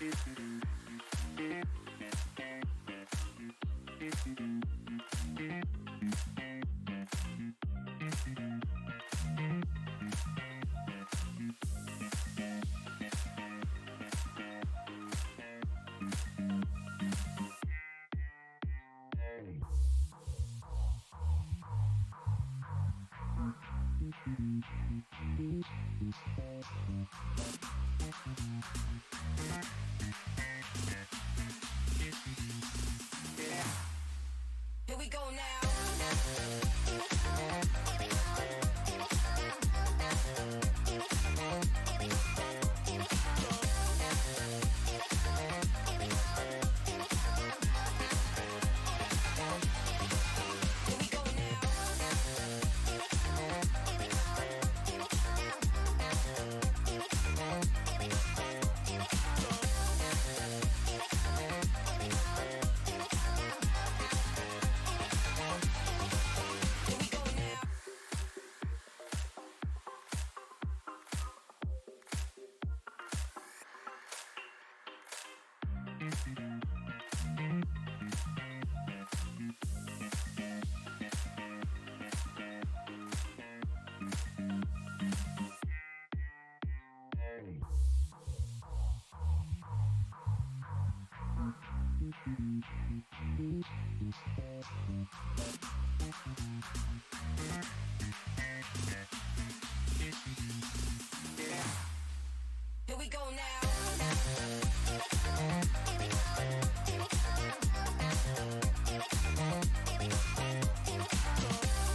Here we go now. Here we go now. Here we go now.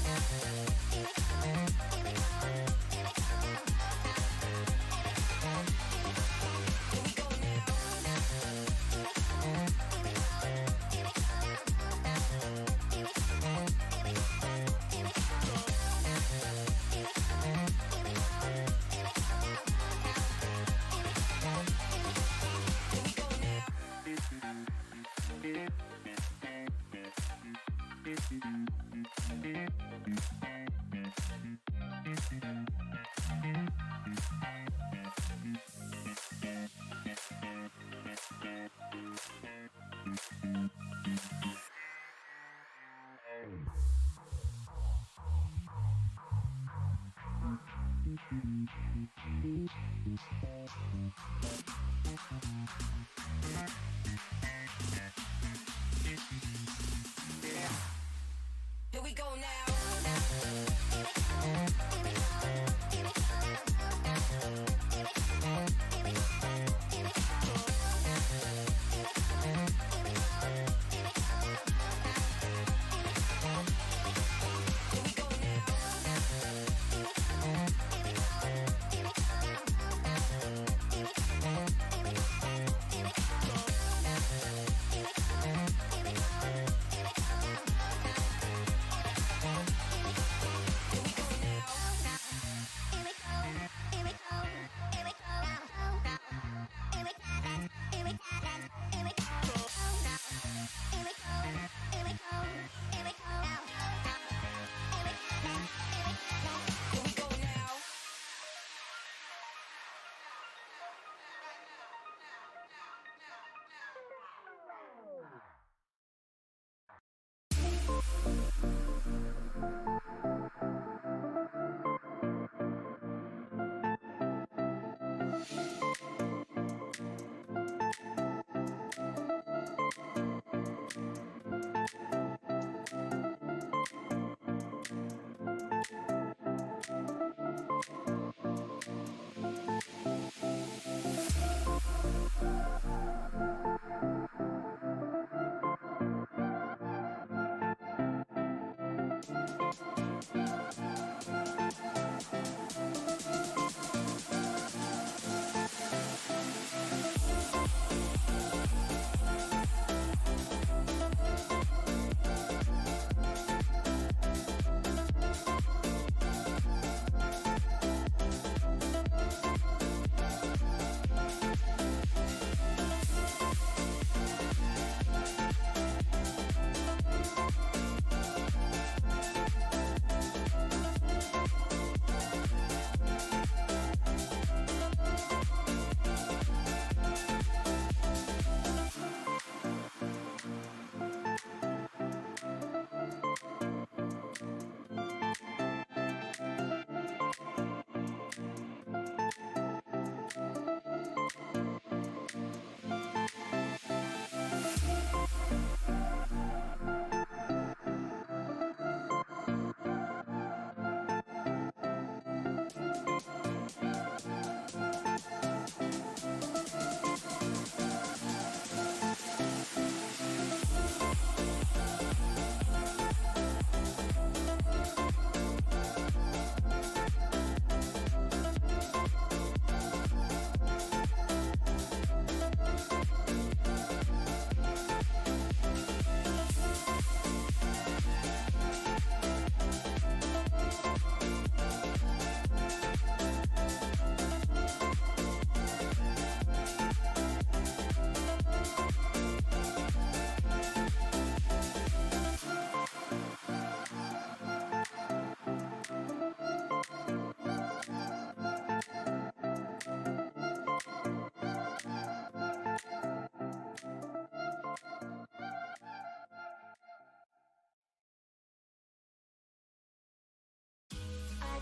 Here we go now.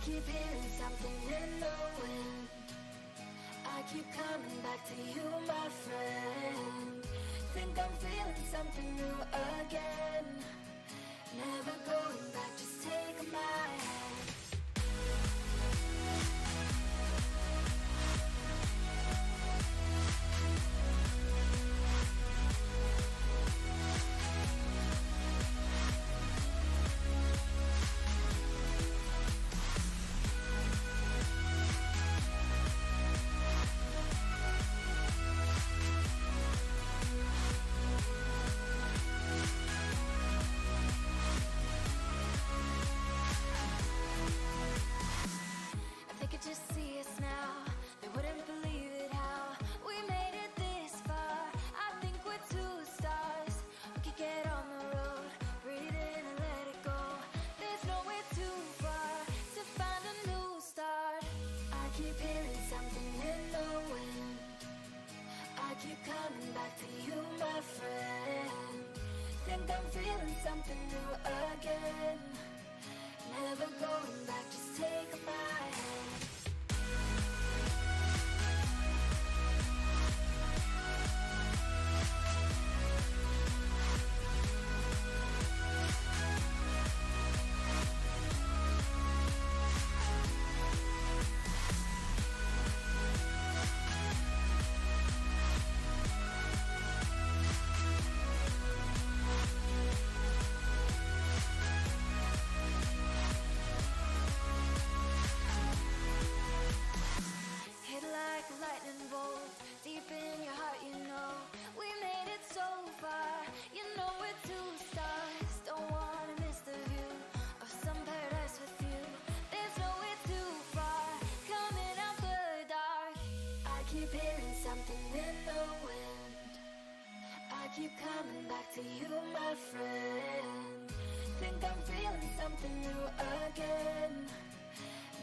keep hearing something in the wind. I keep coming back to you, my friend. Think I'm feeling something new again. Never going back, just take my hand. Coming back to you, my friend. Think I'm feeling something new again. Never going back, just take my hand. Keep coming back to you, my friend. Think I'm feeling something new again.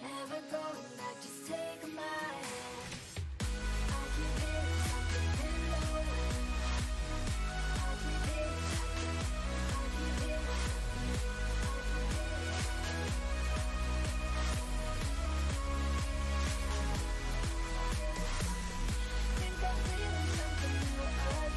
Never going back, just take my hand. I keep hearing something in the wind. I keep hearing something. I keep hearing something. Think I'm feeling something new again.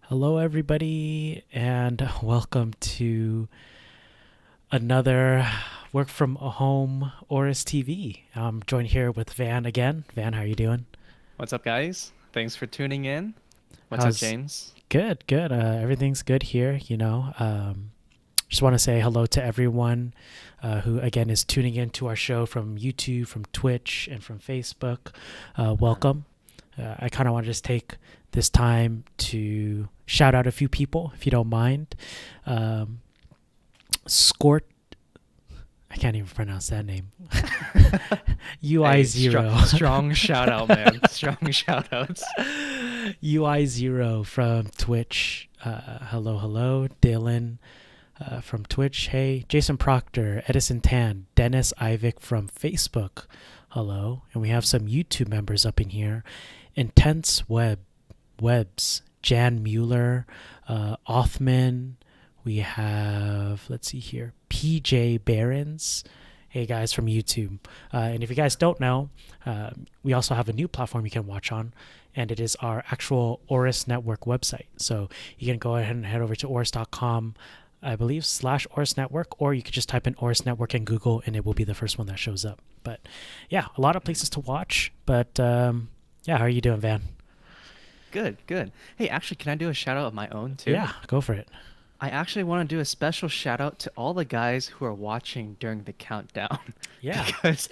Hello, everybody, and welcome to another work from home AORUS TV. I'm joined here with Van again. Van, how are you doing? What's up, guys? Thanks for tuning in. What's up, James? Good. Everything's good here. Just want to say hello to everyone who, again, is tuning in to our show from YouTube, from Twitch, and from Facebook. Welcome. I kind of want to just take this time to shout out a few people, if you don't mind. Scort, I can't even pronounce that name. UI0. Strong shout out, man. Strong shout outs. UI0 from Twitch. Hello. Dylan from Twitch. Hey. Jason Proctor, Edison Tan, Dennis Ivic from Facebook. Hello. And we have some YouTube members up in here. Intense Webs, Jan Mueller, Othman. We have, let's see here, PJ Barons. Hey guys from YouTube. And if you guys don't know, we also have a new platform you can watch on, and it is our actual AORUS Network website. So you can go ahead and head over to AORUS.com, I believe, /AORUS Network, or you could just type in AORUS Network in Google and it will be the first one that shows up. But yeah, a lot of places to watch. But yeah, how are you doing, Van? Good. Hey, actually, can I do a shout out of my own too? Yeah, go for it. I actually want to do a special shout out to all the guys who are watching during the countdown. Yeah. Because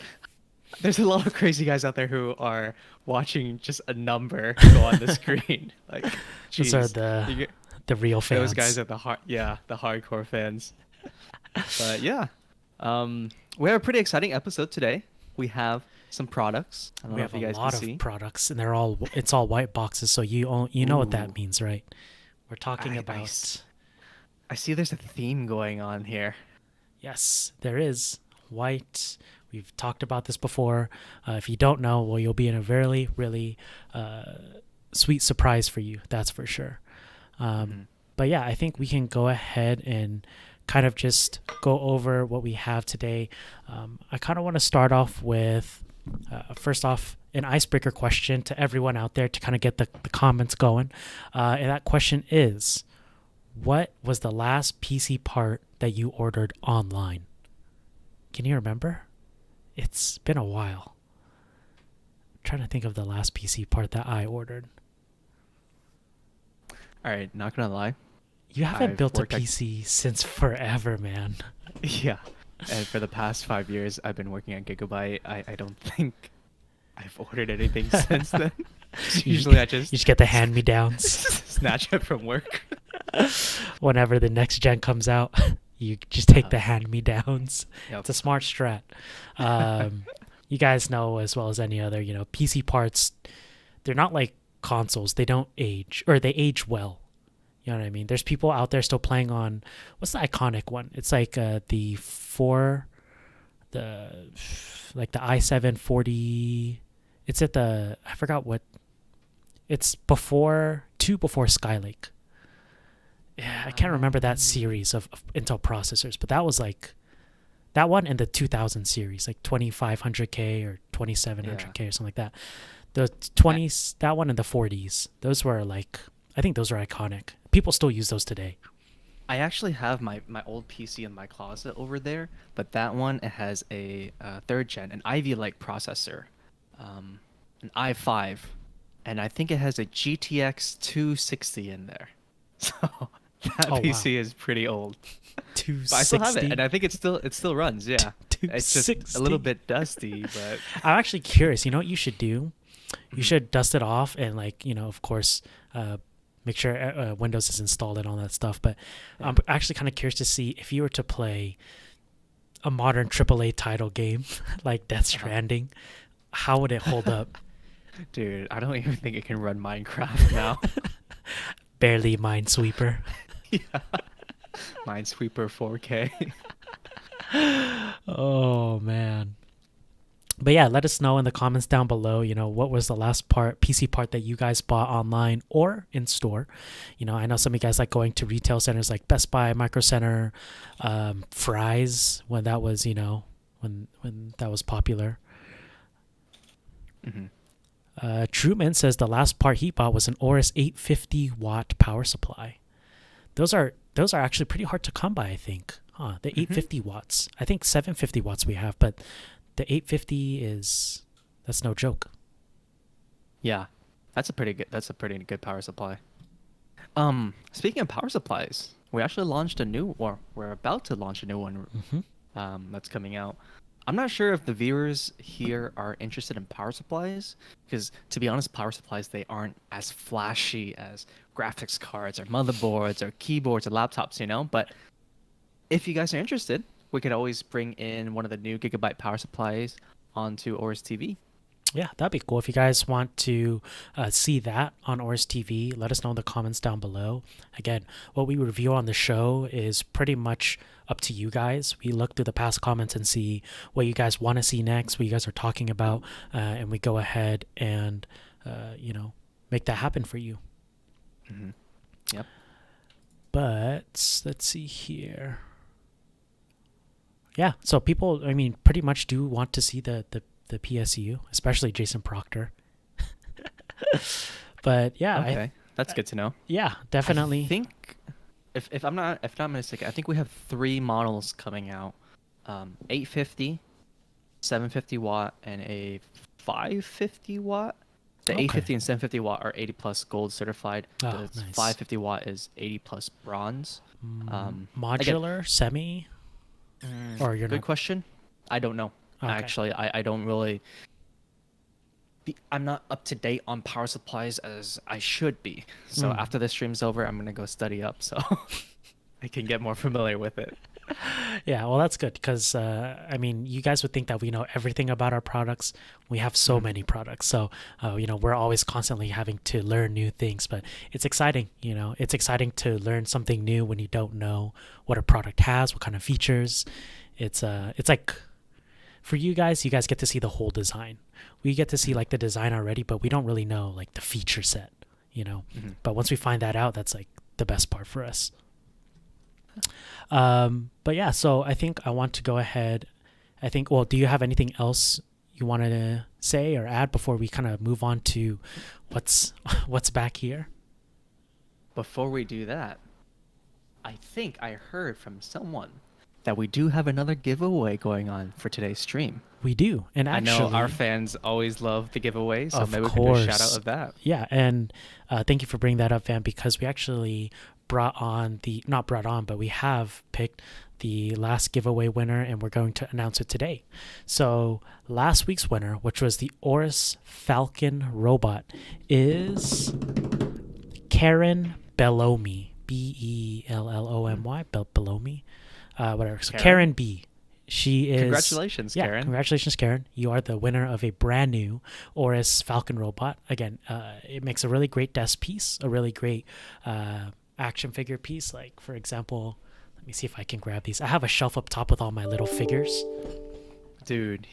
there's a lot of crazy guys out there who are watching just a number go on the screen. Like, Those are the real fans. Those guys are the hardcore fans. But yeah, we have a pretty exciting episode today. We have some products. I don't We know have if you guys a lot can see. of products, and it's all white boxes, so you know what that means, right? We're talking about... I see there's a theme going on here. Yes, there is. White. We've talked about this before. If you don't know, well, you'll be in a really, really sweet surprise for you. That's for sure. But yeah, I think we can go ahead and kind of just go over what we have today. I kind of want to start off with, first off, an icebreaker question to everyone out there to kind of get the comments going. And that question is, what was the last PC part that you ordered online? Can you remember? It's been a while. I'm trying to think of the last PC part that I ordered. All right, not gonna lie. You haven't I've built a worked at- PC since forever, man. Yeah, and for the past 5 years, I've been working at Gigabyte. I don't think I've ordered anything since then. Usually, I just You just get the hand-me-downs. snatch it from work. Whenever the next gen comes out, you just take the hand-me-downs. Yep. It's a smart strat. You guys know as well as any other, PC parts, they're not like consoles. They don't age, or they age well. You know what I mean? There's people out there still playing on, what's the iconic one? It's like the i7 40. It's at I forgot what. It's before Skylake. Yeah, I can't remember that series of Intel processors, but that was like that one in the 2000 series, like 2500K or 2700K or something like that. The 20s, that one in the 40s, those were like, I think those are iconic. People still use those today. I actually have my old PC in my closet over there, but that one it has a third gen, an Ivy Lake processor, an i5, and I think it has a GTX 260 in there. So that Oh wow, PC is pretty old, but I still have it, 260. and I think it still runs. Yeah, it's just a little 260. bit dusty, but I'm actually curious. You know what you should do? You Mhm. should dust it off and, like, of course, make sure Windows is installed and all that stuff. But Yeah. I'm actually kind of curious to see if you were to play a modern AAA title game like Death Stranding, how would it hold up? Dude, I don't even think it can run Minecraft now. Barely Minesweeper. Yeah, Minesweeper 4K. Oh man. But yeah, let us know in the comments down below, what was the last PC part that you guys bought online or in store. I know some of you guys like going to retail centers like Best Buy, Micro Center, Fry's when that was, when that was popular. Hmm. Truman says the last part he bought was an AORUS 850 watt power supply. Those are actually pretty hard to come by, I think. The 850 watts. I think 750 watts we have, but the 850 that's no joke. Yeah, that's a pretty good power supply. Speaking of power supplies, we actually launched we're about to launch a new one. That's coming out. I'm not sure if the viewers here are interested in power supplies, because to be honest, power supplies, they aren't as flashy as graphics cards or motherboards or keyboards or laptops, but if you guys are interested, we could always bring in one of the new Gigabyte power supplies onto AORUS TV. Yeah, that'd be cool. If you guys want to see that on AORUS TV, let us know in the comments down below. Again, what we review on the show is pretty much up to you guys. We look through the past comments and see what you guys want to see next, what you guys are talking about, and we go ahead and, make that happen for you. Mm-hmm. Yep. But let's see here. Yeah, so people, pretty much do want to see the PSU, especially Jason Proctor. But yeah, Okay, that's good to know. yeah, definitely. I think if I'm not mistaken, I think we have 3 models coming out: 850, 750 watt, and a 550 watt. The Okay. 850 and 750 watt are 80 plus gold certified. Oh, The nice. 550 watt is 80 plus bronze. Modular, semi, or you're Good not? question. I don't know. Okay. Actually, I don't really. I'm not up to date on power supplies as I should be. So after this stream's over, I'm gonna go study up so I can get more familiar with it. Yeah, well, that's good because, you guys would think that we know everything about our products. We have so many products. So, we're always constantly having to learn new things, but it's exciting. It's exciting to learn something new when you don't know what a product has, what kind of features. It's like for you guys get to see the whole design. We get to see like the design already, but we don't really know like the feature set, But once we find that out, that's like the best part for us. But yeah, so I think I want to go ahead. Well, do you have anything else you wanted to say or add before we kind of move on to what's back here? Before we do that, I think I heard from someone that we do have another giveaway going on for today's stream. We do, and actually, I know our fans always love the giveaway, so of maybe we can do a shout course. out of that. Yeah, and thank you for bringing that up, Van, because we actually but we have picked the last giveaway winner, and we're going to announce it today. So last week's winner, which was the AORUS Falcon robot, is Karen Bellomy. Bellomy. Bellomy. Whatever. So Karen B. She is. Congratulations, yeah, Karen. Congratulations, Karen. You are the winner of a brand new AORUS Falcon robot. Again, it makes a really great desk piece, a really great action figure piece. Like, for example, let me see if I can grab these. I have a shelf up top with all my little figures. Dude,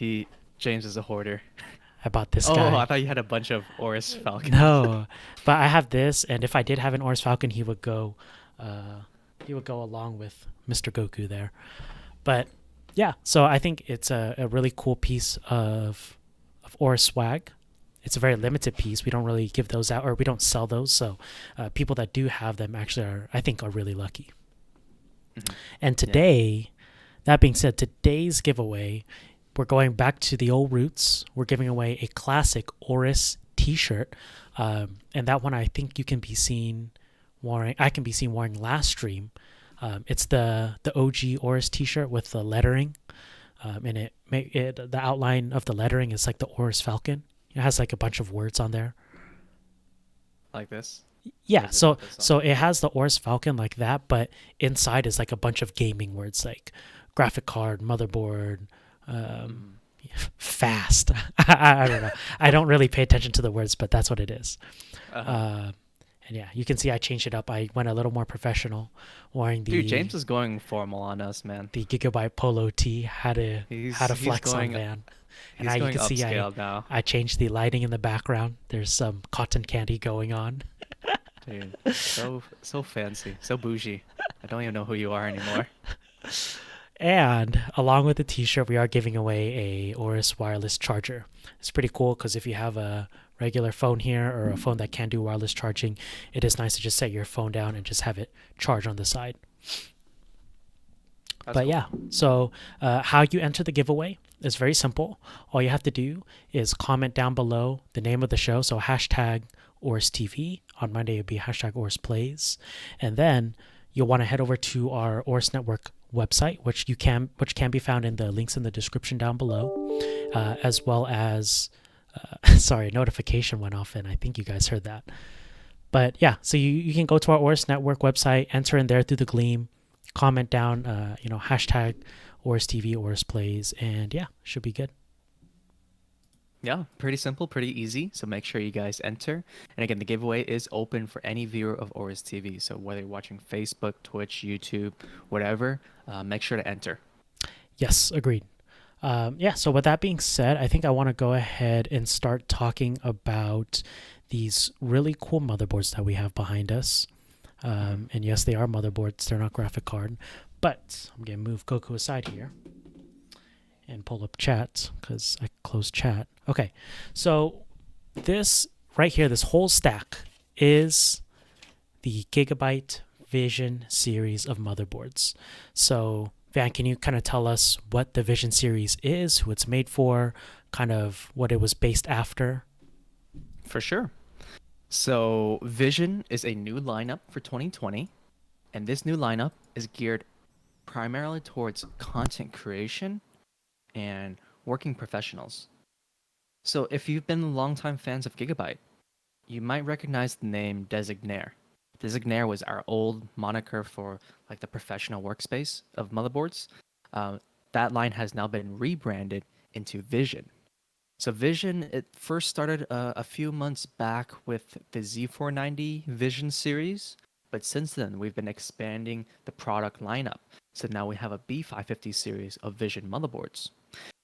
James is a hoarder. I bought this Oh, guy. I thought you had a bunch of AORUS Falcons. No, but I have this, and if I did have an AORUS Falcon, he would go along with Mr. Goku there. But yeah, so I think it's a really cool piece of AORUS swag. It's a very limited piece. We don't really give those out, or we don't sell those. So people that do have them actually are really lucky. And today, that being said, today's giveaway, we're going back to the old roots. We're giving away a classic AORUS t-shirt. And that one I think you can be seen wearing. I can be seen wearing last stream. It's the OG AORUS t-shirt with the lettering. And the outline of the lettering is like the AORUS Falcon. It has like a bunch of words on there. Like this? Yeah, Is it so like this so it has the AORUS Falcon like that, but inside is like a bunch of gaming words like graphic card, motherboard, fast. I don't know. I don't really pay attention to the words, but that's what it is. And yeah, you can see I changed it up. I went a little more professional, wearing the Dude, James is going formal on us, man. the Gigabyte polo tee. Had to He's flex going- on Van. And He's now you going can see upscale now. I changed the lighting in the background. There's some cotton candy going on. Dude, so fancy, so bougie. I don't even know who you are anymore. And along with the t-shirt, we are giving away a AORUS wireless charger. It's pretty cool because if you have a regular phone here or a phone that can do wireless charging, it is nice to just set your phone down and just have it charge on the side. That's But cool. yeah, so how you enter the giveaway is very simple. All you have to do is comment down below the name of the show. So hashtag AORUS TV. On Monday, it'll be hashtag AORUS Plays. And then you'll want to head over to our AORUS Network website, which can be found in the links in the description down below, as well as sorry, notification went off and I think you guys heard that. But yeah, so you can go to our AORUS Network website, enter in there through the Gleam, comment down, hashtag AORUS TV, AORUS Plays, and yeah, should be good. Yeah, pretty simple, pretty easy. So make sure you guys enter. And again, the giveaway is open for any viewer of AORUS TV. So whether you're watching Facebook, Twitch, YouTube, whatever, make sure to enter. Yes, agreed. So with that being said, I think I want to go ahead and start talking about these really cool motherboards that we have behind us. And yes, they are motherboards. They're not graphic card. But I'm going to move Goku aside here and pull up chat because I closed chat. Okay, so this right here, this whole stack is the Gigabyte Vision series of motherboards. So Van, can you kind of tell us what the Vision series is, who it's made for, kind of what it was based after? For sure. So Vision is a new lineup for 2020. And this new lineup is geared primarily towards content creation and working professionals. So if you've been longtime fans of Gigabyte, you might recognize the name Designaire. Designaire was our old moniker for like the professional workspace of motherboards. That line has now been rebranded into Vision. So Vision, it first started a few months back with the Z490 Vision series, but since then we've been expanding the product lineup. So now we have a B550 series of Vision motherboards.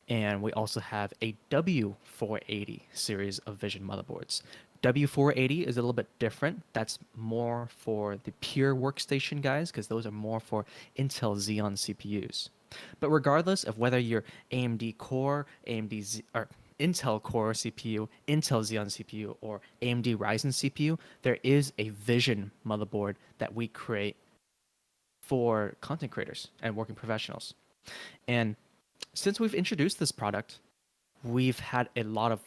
And we also have a W480 series of Vision motherboards. W480 is a little bit different. That's more for the pure workstation guys, because those are more for Intel Xeon CPUs. But regardless of whether you're AMD Core, or Intel Core CPU, Intel Xeon CPU, or AMD Ryzen CPU, there is a Vision motherboard that we create for content creators and working professionals. And since we've introduced this product, we've had a lot of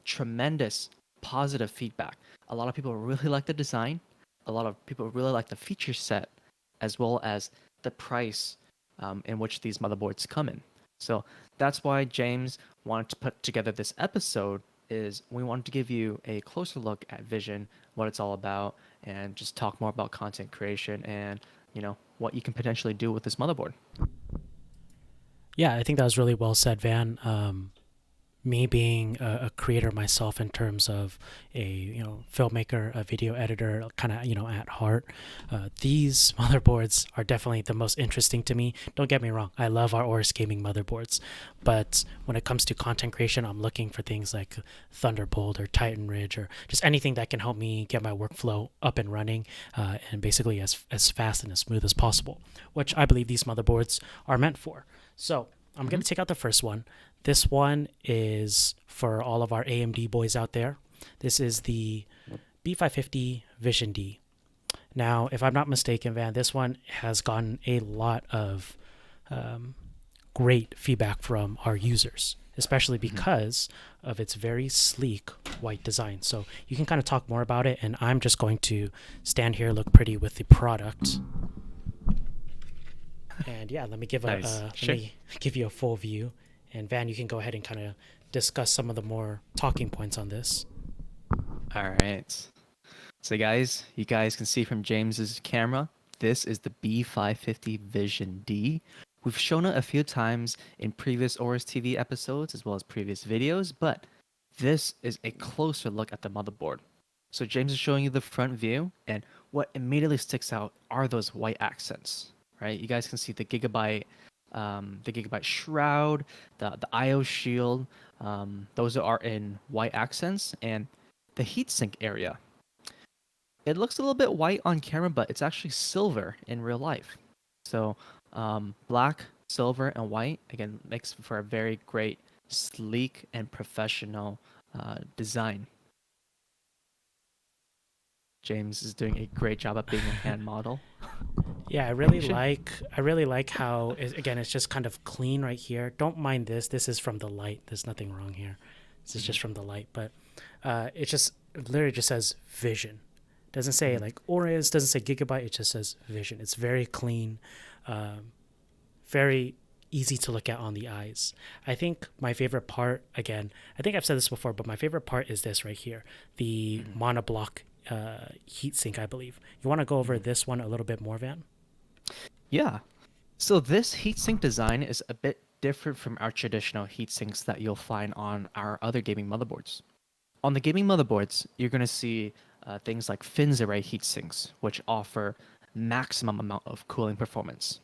tremendous positive feedback. A lot of people really like the design. A lot of people really like the feature set, as well as the price in which these motherboards come in. So that's why James wanted to put together this episode, is we wanted to give you a closer look at Vision, what it's all about, and just talk more about content creation and, what you can potentially do with this motherboard. Yeah, I think that was really well said, Van. Me being a creator myself in terms of a filmmaker, a video editor, kind of at heart, these motherboards are definitely the most interesting to me. Don't get me wrong, I love our AORUS gaming motherboards, but when it comes to content creation, I'm looking for things like Thunderbolt or Titan Ridge or just anything that can help me get my workflow up and running, and basically as fast and as smooth as possible, which I believe these motherboards are meant for. So I'm going to take out the first one. This one is for all of our AMD boys out there. This is the B550 Vision D. Now, if I'm not mistaken, Van, this one has gotten a lot of great feedback from our users, especially because of its very sleek white design. So you can kind of talk more about it, and I'm just going to stand here, look pretty with the product. And yeah, let me give Nice. let Sure. me give you a full view. And Van, you can go ahead and kind of discuss some of the more talking points on this. All right. So guys, you guys can see from James's camera, this is the B550 Vision D. We've shown it a few times in previous AORUS TV episodes as well as previous videos, but this is a closer look at the motherboard. So James is showing you the front view, and what immediately sticks out are those white accents, right? You guys can see the Gigabyte shroud, the I/O shield. Those are in white accents, and the heatsink area. It looks a little bit white on camera, but it's actually silver in real life. So black, silver, and white again makes for a very great, sleek, and professional design. James is doing a great job at being a hand model. Yeah, I really Sure. like how again it's just kind of clean right here. Don't mind this. This is from the light. There's nothing wrong here. This is just from the light, but it just literally just says Vision. Doesn't say like AORUS, doesn't say Gigabyte. It just says Vision. It's very clean, very easy to look at on the eyes. I think my favorite part, again, I think I've said this before, but my favorite part is this right here, the monoblock heatsink, I believe. You want to go over this one a little bit more, Van? Yeah. So this heatsink design is a bit different from our traditional heatsinks that you'll find on our other gaming motherboards. On the gaming motherboards, you're going to see things like fins array heatsinks, which offer maximum amount of cooling performance.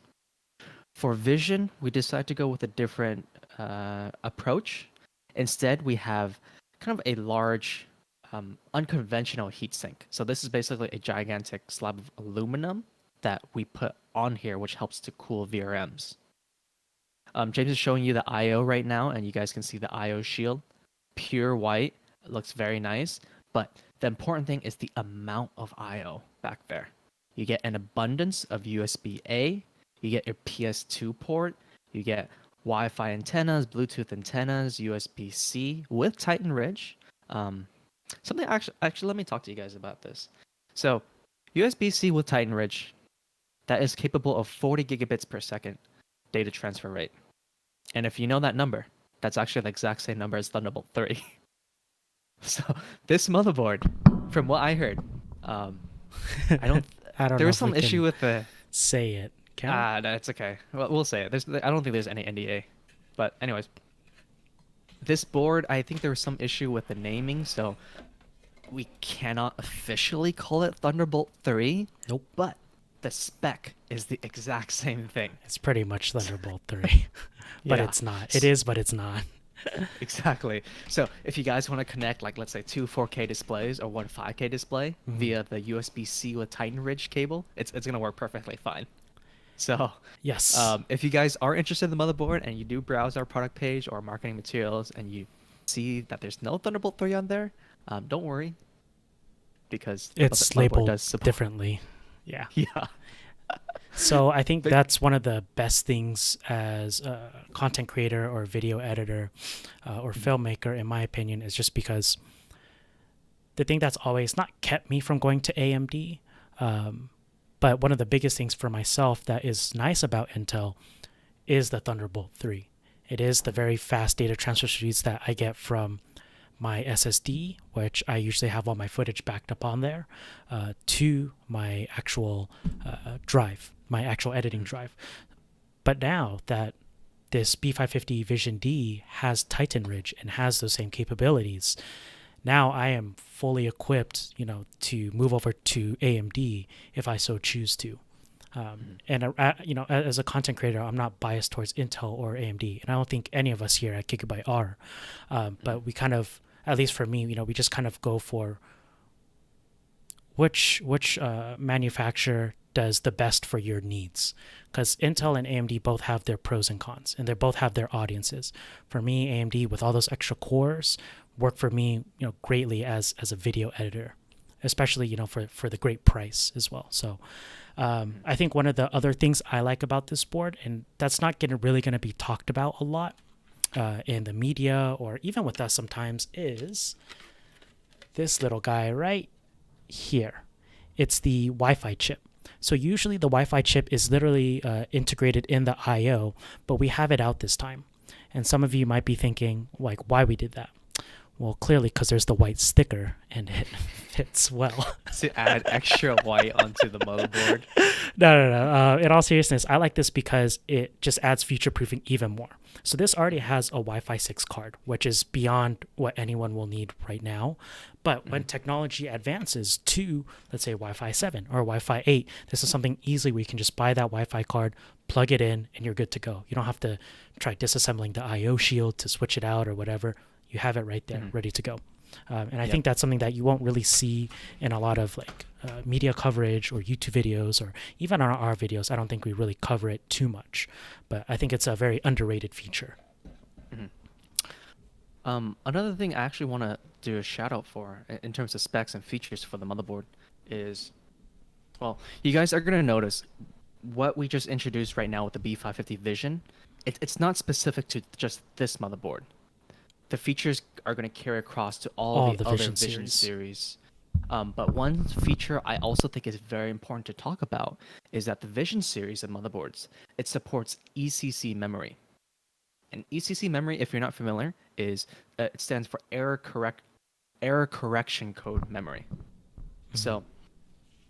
For Vision, we decided to go with a different approach. Instead, we have kind of a large, unconventional heatsink. So this is basically a gigantic slab of aluminum that we put on here, which helps to cool VRMs. James is showing you the I/O right now, and you guys can see the I/O shield, pure white. It looks very nice, but the important thing is the amount of I/O back there. You get an abundance of USB-A, you get your PS2 port, you get Wi-Fi antennas, Bluetooth antennas, USB-C with Titan Ridge. Something actually, let me talk to you guys about this. So, USB-C with Titan Ridge, that is capable of 40 gigabits per second data transfer rate. And if you know that number, that's actually the exact same number as Thunderbolt 3. So this motherboard, from what I heard, I don't. I don't There know was if we some issue can with the. say it. Can we? No, it's okay. Well, we'll say it. I don't think there's any NDA, but anyways, this board, I think there was some issue with the naming, so we cannot officially call it Thunderbolt 3. Nope. But the spec is the exact same thing. It's pretty much Thunderbolt 3. But Yeah. it's not. It is, but it's not. Exactly. So if you guys want to connect, like, let's say 2 4K displays or one 5K display via the USB-C with Titan Ridge cable, it's going to work perfectly fine. So Yes. if you guys are interested in the motherboard and you do browse our product page or marketing materials and you see that there's no Thunderbolt 3 on there, don't worry, because the It's motherboard labeled does support. differently. Yeah. Yeah. So I think that's one of the best things as a content creator or video editor or filmmaker, in my opinion, is just because the thing that's always not kept me from going to AMD, but one of the biggest things for myself that is nice about Intel is the Thunderbolt 3. It is the very fast data transfer speeds that I get from my SSD, which I usually have all my footage backed up on there, to my actual drive, my actual editing drive. But now that this B550 Vision D has Titan Ridge and has those same capabilities, now I am fully equipped, to move over to AMD if I so choose to. And as a content creator, I'm not biased towards Intel or AMD, and I don't think any of us here at Gigabyte are. But we kind of, at least for me, we just kind of go for which manufacturer does the best for your needs, because Intel and AMD both have their pros and cons, and they both have their audiences. For me, AMD with all those extra cores work for me, greatly as a video editor. especially for the great price as well. So I think one of the other things I like about this board, and that's not really going to be talked about a lot in the media or even with us sometimes, is this little guy right here. It's the Wi-Fi chip. So usually the Wi-Fi chip is literally integrated in the I/O, but we have it out this time. And some of you might be thinking, like, why we did that? Well, clearly because there's the white sticker and it fits well. To add extra white onto the motherboard. No. In all seriousness, I like this because it just adds future proofing even more. So this already has a Wi-Fi 6 card, which is beyond what anyone will need right now. But when technology advances to, let's say, Wi-Fi 7 or Wi-Fi 8, this is something easily where you can just buy that Wi-Fi card, plug it in, and you're good to go. You don't have to try disassembling the I/O shield to switch it out or whatever. You have it right there, ready to go. And I think that's something that you won't really see in a lot of like media coverage or YouTube videos, or even on our videos. I don't think we really cover it too much, but I think it's a very underrated feature. Another thing I actually want to do a shout out for in terms of specs and features for the motherboard is, well, you guys are going to notice what we just introduced right now with the B550 Vision. It's not specific to just this motherboard. The features are going to carry across to all the other Vision series. But one feature I also think is very important to talk about is that the Vision series of motherboards, it supports ECC memory. And ECC memory, if you're not familiar, is it stands for error correction code memory. So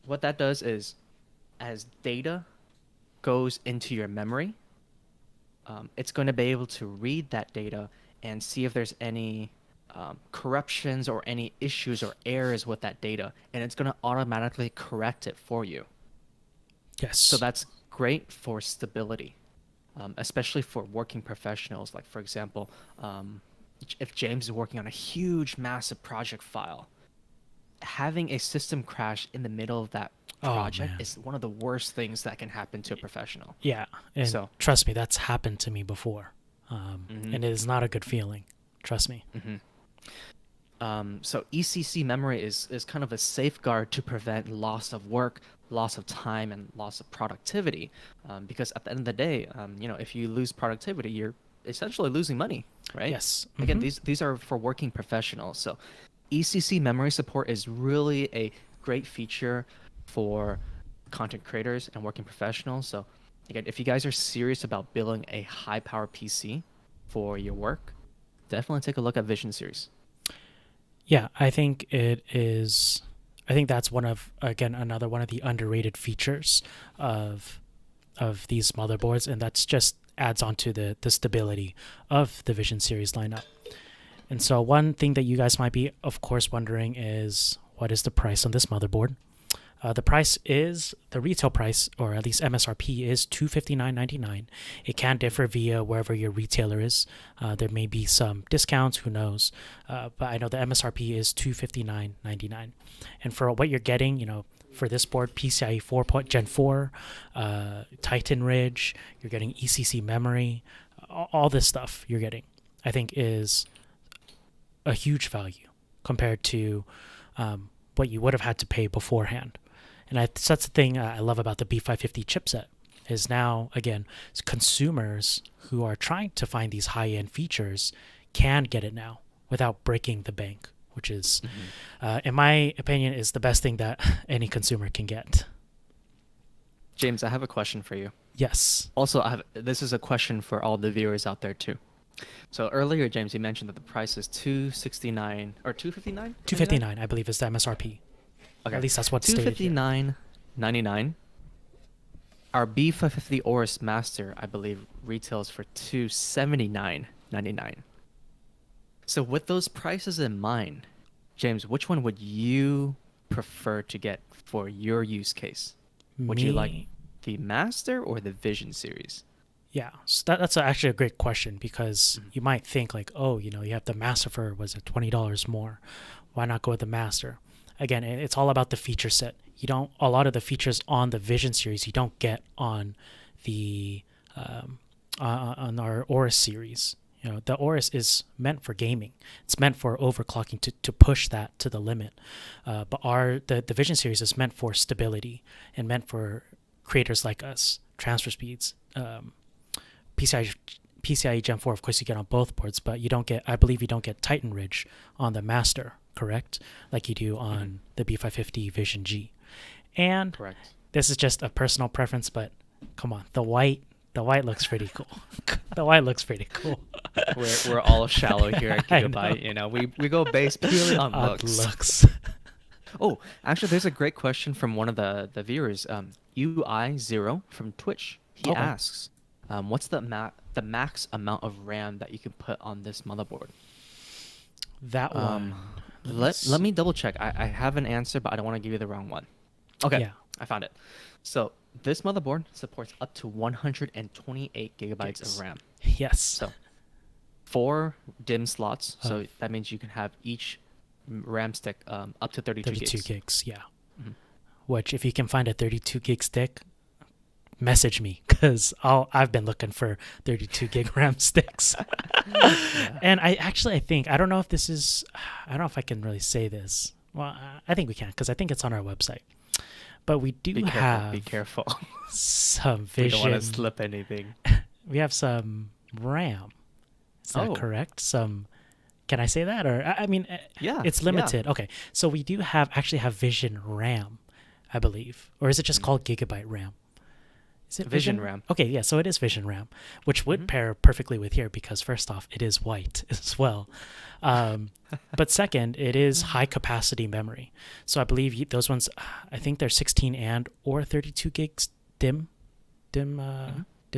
what that does is, as data goes into your memory, it's going to be able to read that data and see if there's any corruptions or any issues or errors with that data, and it's going to automatically correct it for you. Yes. So that's great for stability, especially for working professionals. Like, for example, if James is working on a huge, massive project file, having a system crash in the middle of that project is one of the worst things that can happen to a professional. Yeah, and so trust me, that's happened to me before. And it is not a good feeling. Trust me. So ECC memory is kind of a safeguard to prevent loss of work, loss of time, and loss of productivity. Because at the end of the day, if you lose productivity, you're essentially losing money, right? Yes. Again, these are for working professionals. So ECC memory support is really a great feature for content creators and working professionals. So again, if you guys are serious about building a high power PC for your work, definitely take a look at Vision series. Yeah, I think it is. I think that's another one of the underrated features of these motherboards, and that's just adds on to the stability of the Vision series lineup. And so one thing that you guys might be, of course, wondering is, what is the price on this motherboard? The retail price, or at least MSRP, is $259.99. It can differ via wherever your retailer is. There may be some discounts, who knows? But I know the MSRP is $259.99. And for what you're getting, for this board, PCIe 4 Gen 4, Titan Ridge, you're getting ECC memory, all this stuff you're getting, I think is a huge value compared to what you would have had to pay beforehand. And that's the thing I love about the B550 chipset, is now, again, consumers who are trying to find these high-end features can get it now without breaking the bank, which is, in my opinion, is the best thing that any consumer can get. James, I have a question for you. Yes. Also, this is a question for all the viewers out there too. So earlier, James, you mentioned that the price is $269 or $259? $259, I believe, is the MSRP. Okay. At least that's what's stated here. $259.99. Our B550 AORUS Master, I believe, retails for $279.99. So with those prices in mind, James, which one would you prefer to get for your use case? Would you like the Master or the Vision series? Yeah, so that's actually a great question, because you might think like, oh, you have the Master for, was it $20 more? Why not go with the Master? Again, it's all about the feature set. A lot of the features on the Vision series you don't get on the on our AORUS series. You know, the AORUS is meant for gaming. It's meant for overclocking to push that to the limit. But the Vision series is meant for stability and meant for creators like us, transfer speeds. PCIe Gen 4, of course, you get on both boards, but you don't get, I believe you don't get Titan Ridge on the Master, correct? Like you do on the B550 Vision G. And Correct. this is just a personal preference, but come on, the white looks pretty cool. The white looks pretty cool. We're all shallow here at I know. Gigabyte. You know, we go based purely on Odd looks. looks. Oh, actually, there's a great question from one of the viewers, UI0 from Twitch. He Okay. asks, what's the max amount of RAM that you can put on this motherboard? That one. Let me double check. I have an answer, but I don't want to give you the wrong one. Okay, Yeah. I found it. So this motherboard supports up to 128 gigabytes Gigs. of RAM. Yes. So 4 DIMM slots. So Of- that means you can have each RAM stick up to 32 32 gigs. gigs, yeah. Mhm. Which, if you can find a 32 gig stick, message me, because I've been looking for 32 gig RAM sticks. And I think, I don't know if this is, I don't know if I can really say this. Well, I think we can, because I think it's on our website. But we do Be careful. have Be careful. some We don't want Vision. to slip anything. We have some RAM. Is that Oh. correct? Some. Can I say that? Or I mean, Yeah, it's yeah. limited. Okay, so we do actually have Vision RAM, I believe, or is it just called Gigabyte RAM? Is it Vision RAM. Okay, yeah, so it is Vision RAM, which would Mm-hmm. pair perfectly with here because first off, it is white as well. But second, it is high capacity memory. So I believe those ones, I think they're 16 and or 32 gigs DIMM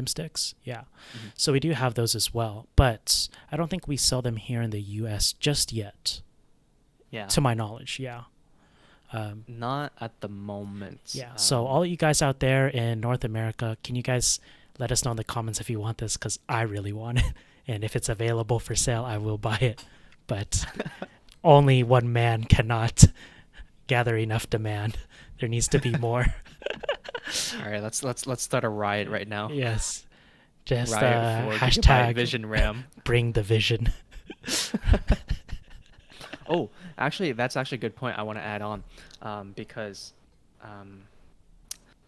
sticks. Yeah. So we do have those as well, but I don't think we sell them here in the US just yet, Yeah. to my knowledge. Yeah. Not at the moment. Yeah. So all you guys out there in North America, can you guys let us know in the comments if you want this? Because I really want it. And if it's available for sale, I will buy it. But only one man cannot gather enough demand. There needs to be more. All right, let's start a riot right now. Yes. Just Riot for Gigabyte hashtag Vision RAM. bring the vision. Oh, actually, that's actually a good point I want to add on, because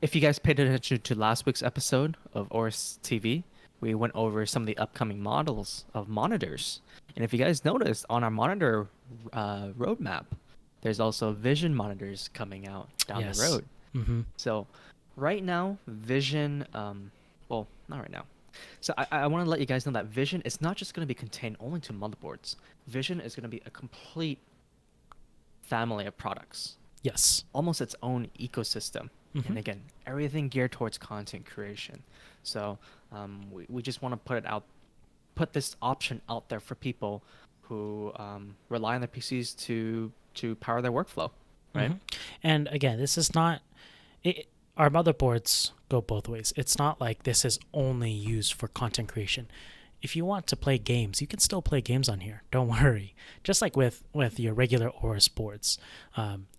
if you guys paid attention to last week's episode of AORUS TV, we went over some of the upcoming models of monitors. And if you guys noticed, on our monitor roadmap, there's also Vision monitors coming out down Yes. the road. Mm-hmm. So right now, Vision, well, not right now. So I want to let you guys know that Vision is not just going to be contained only to motherboards. Vision is going to be a complete family of products, Yes. almost its own ecosystem. Mhm. And again, everything geared towards content creation. So we just want to put this option out there for people who rely on their PCs to power their workflow, right? Mhm. And again, this is not our motherboards go both ways. It's not like this is only used for content creation. If you want to play games, you can still play games on here. Don't worry. Just like with your regular AORUS boards,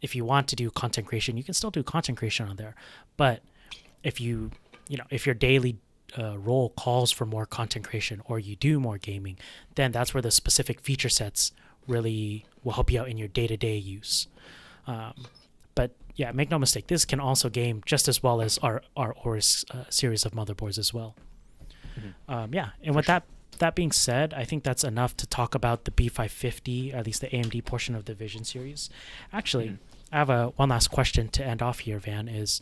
if you want to do content creation, you can still do content creation on there. But if if your daily role calls for more content creation or you do more gaming, then that's where the specific feature sets really will help you out in your day-to-day use. But yeah, make no mistake, this can also game just as well as our AORUS series of motherboards as well. Yeah, and with that being said, I think that's enough to talk about the B550, at least the AMD portion of the Vision series. Actually, I have one last question to end off here, Van, is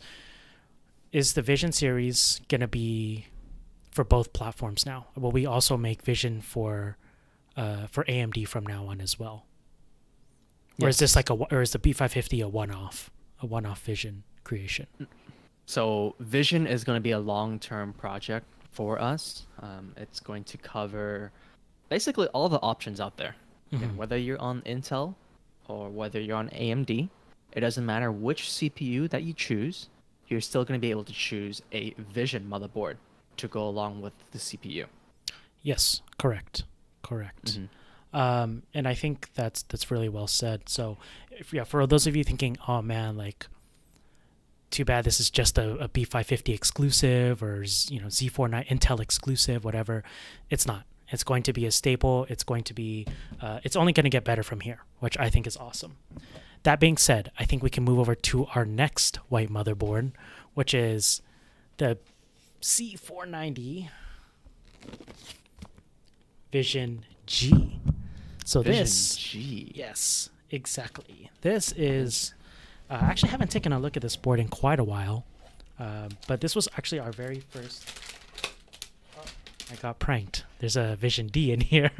the Vision series going to be for both platforms now? Will we also make Vision for AMD from now on as well? Or is this or is the B550 a one-off Vision creation? So Vision is going to be a long-term project for us. It's going to cover basically all the options out there. Again, whether you're on Intel or whether you're on AMD, it doesn't matter which CPU that you choose, you're still going to be able to choose a Vision motherboard to go along with the CPU. Yes, correct. And I think that's really well said. So, for those of you thinking, oh man, like, too bad this is just a B550 exclusive or Z49 Intel exclusive, whatever. It's not. It's going to be a staple. It's going to be, it's only going to get better from here, which I think is awesome. That being said, I think we can move over to our next white motherboard, which is the C490 Vision G. So Vision this, G. yes, exactly. This is, I actually haven't taken a look at this board in quite a while, but this was actually our very first. I got pranked. There's a Vision D in here.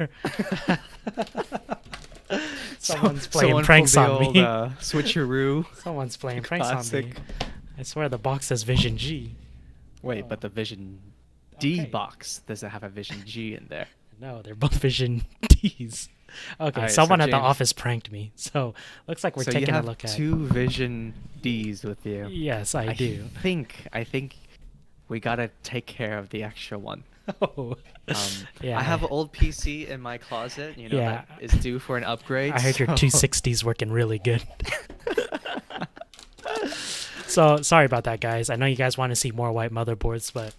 Someone's playing pranks on me. Switcheroo. Someone's playing pranks on me. Classic. I swear the box says Vision G. Wait, but the Vision D Okay. box doesn't have a Vision G in there. No, they're both Vision Ds. Okay, Alright, someone so at the James- office pranked me. So looks like we're So taking you have a look at. two Vision Ds with you. Yes, I do. I think we gotta take care of the extra one. Oh. Yeah. I have an old PC in my closet, you know, Yeah. that is due for an upgrade. I heard your so- 260's working really good. So sorry about that, guys. I know you guys want to see more white motherboards, but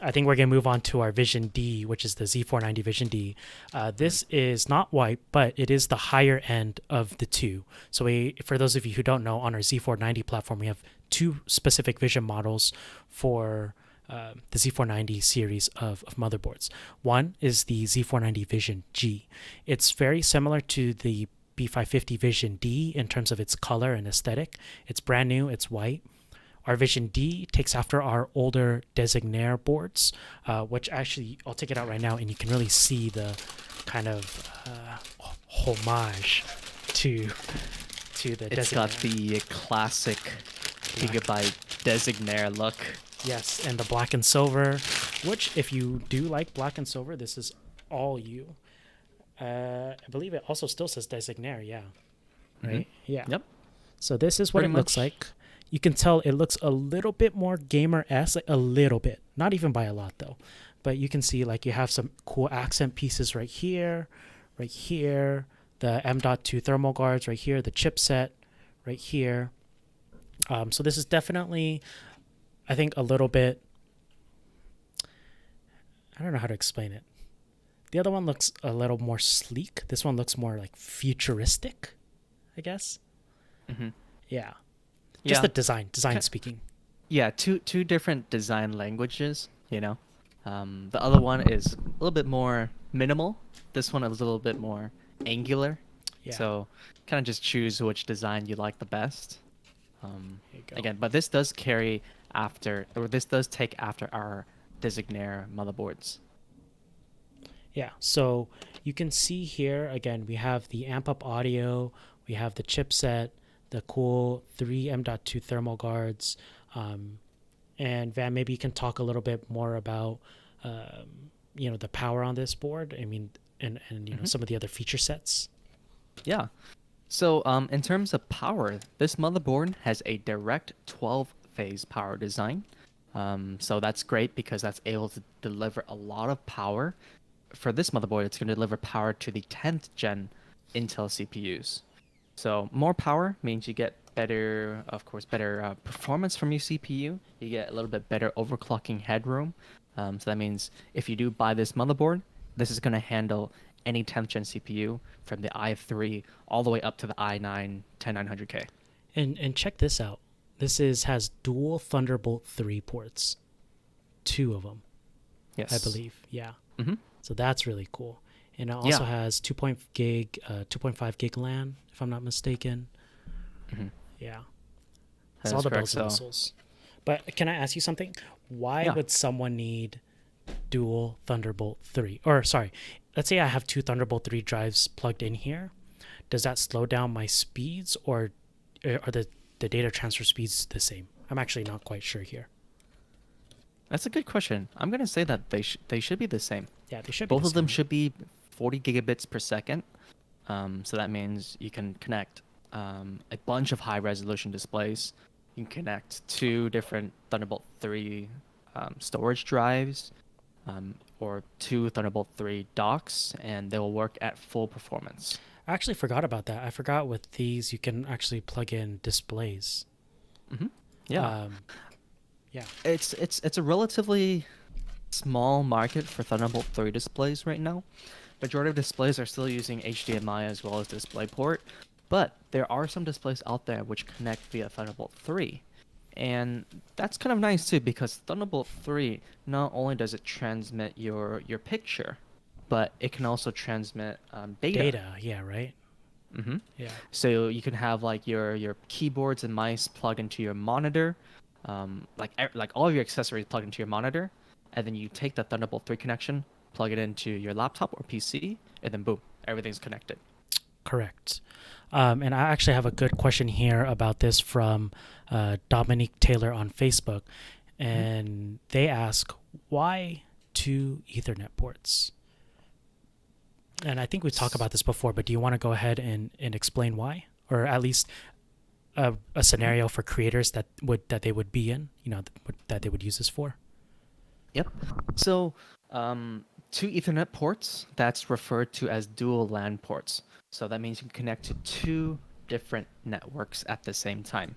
I think we're gonna move on to our Vision D, which is the Z490 Vision D. This is not white, but it is the higher end of the two. So for those of you who don't know, on our Z490 platform, we have two specific Vision models for the Z490 series of motherboards. One is the Z490 Vision G. It's very similar to the B550 Vision D in terms of its color and aesthetic. It's brand new, it's white. Our Vision D takes after our older Designaire boards, which actually, I'll take it out right now and you can really see the kind of homage to the It's Designaire. got the classic Gigabyte Designaire look. Yes, and the black and silver, which if you do like black and silver, this is all you. I believe it also still says Designaire, yeah. Right? Yeah. Yep. So this is what Pretty it looks much. like. You can tell it looks a little bit more gamer-esque, like a little bit. Not even by a lot, though. But you can see like you have some cool accent pieces right here, the M.2 thermal guards right here, the chipset right here. So this is definitely, I think, a little bit, I don't know how to explain it. The other one looks a little more sleek. This one looks more like futuristic, I guess. Mm-hmm. Yeah. Just Yeah. the design Okay. speaking. Yeah, two different design languages, you know. The other one is a little bit more minimal. This one is a little bit more angular. Yeah. So kind of just choose which design you like the best. Here you go. Again, but this does carry after, or this does take after our Designaire motherboards. Yeah. So you can see here again, we have the amp up audio, we have the chipset, the cool 3 M.2 thermal guards, and Van, maybe you can talk a little bit more about the power on this board. I mean, and you know, some of the other feature sets. Yeah. So in terms of power, this motherboard has a direct 12-phase power design. So that's great because that's able to deliver a lot of power. For this motherboard, it's going to deliver power to the 10th gen Intel CPUs. So more power means you get better performance from your CPU. You get a little bit better overclocking headroom. So that means if you do buy this motherboard, this is going to handle any 10th gen CPU from the i3 all the way up to the i9 10900K. And check this out. This has dual Thunderbolt 3 ports. 2 of them, Yes. I believe. Yeah. Mm-hmm. So that's really cool. And it also has 2.5 gig LAN, if I'm not mistaken. Mm-hmm. Yeah. That It's all is the correct, bells and so- whistles. But can I ask you something? Why Yeah. would someone need dual Thunderbolt 3? Or sorry, let's say I have 2 Thunderbolt 3 drives plugged in here. Does that slow down my speeds, or are the data transfer speeds the same? I'm actually not quite sure here. That's a good question. I'm going to say that they should be the same. Yeah, they should be Both the of them same. should be 40 gigabits per second. So that means you can connect a bunch of high resolution displays. You can connect 2 different Thunderbolt 3 storage drives, or 2 Thunderbolt 3 docks, and they will work at full performance. I actually forgot about that. I forgot with these you can actually plug in displays. Mm-hmm. Yeah. Yeah. It's a relatively small market for Thunderbolt 3 displays right now. Majority of displays are still using HDMI as well as DisplayPort, but there are some displays out there which connect via Thunderbolt 3. And that's kind of nice too, because Thunderbolt 3, not only does it transmit your picture, but it can also transmit data. Data, yeah, right? Mm-hmm. Yeah. So you can have like your keyboards and mice plugged into your monitor, like all of your accessories plugged into your monitor, and then you take the Thunderbolt 3 connection, plug it into your laptop or PC, and then boom, everything's connected. Correct. And I actually have a good question here about this from Dominique Taylor on Facebook. And they ask, why 2 Ethernet ports? And I think we talked about this before, but do you want to go ahead and explain why? Or at least a scenario for creators that they would be in, that they would use this for? Yep. So 2 Ethernet ports, that's referred to as dual LAN ports. So that means you can connect to 2 different networks at the same time.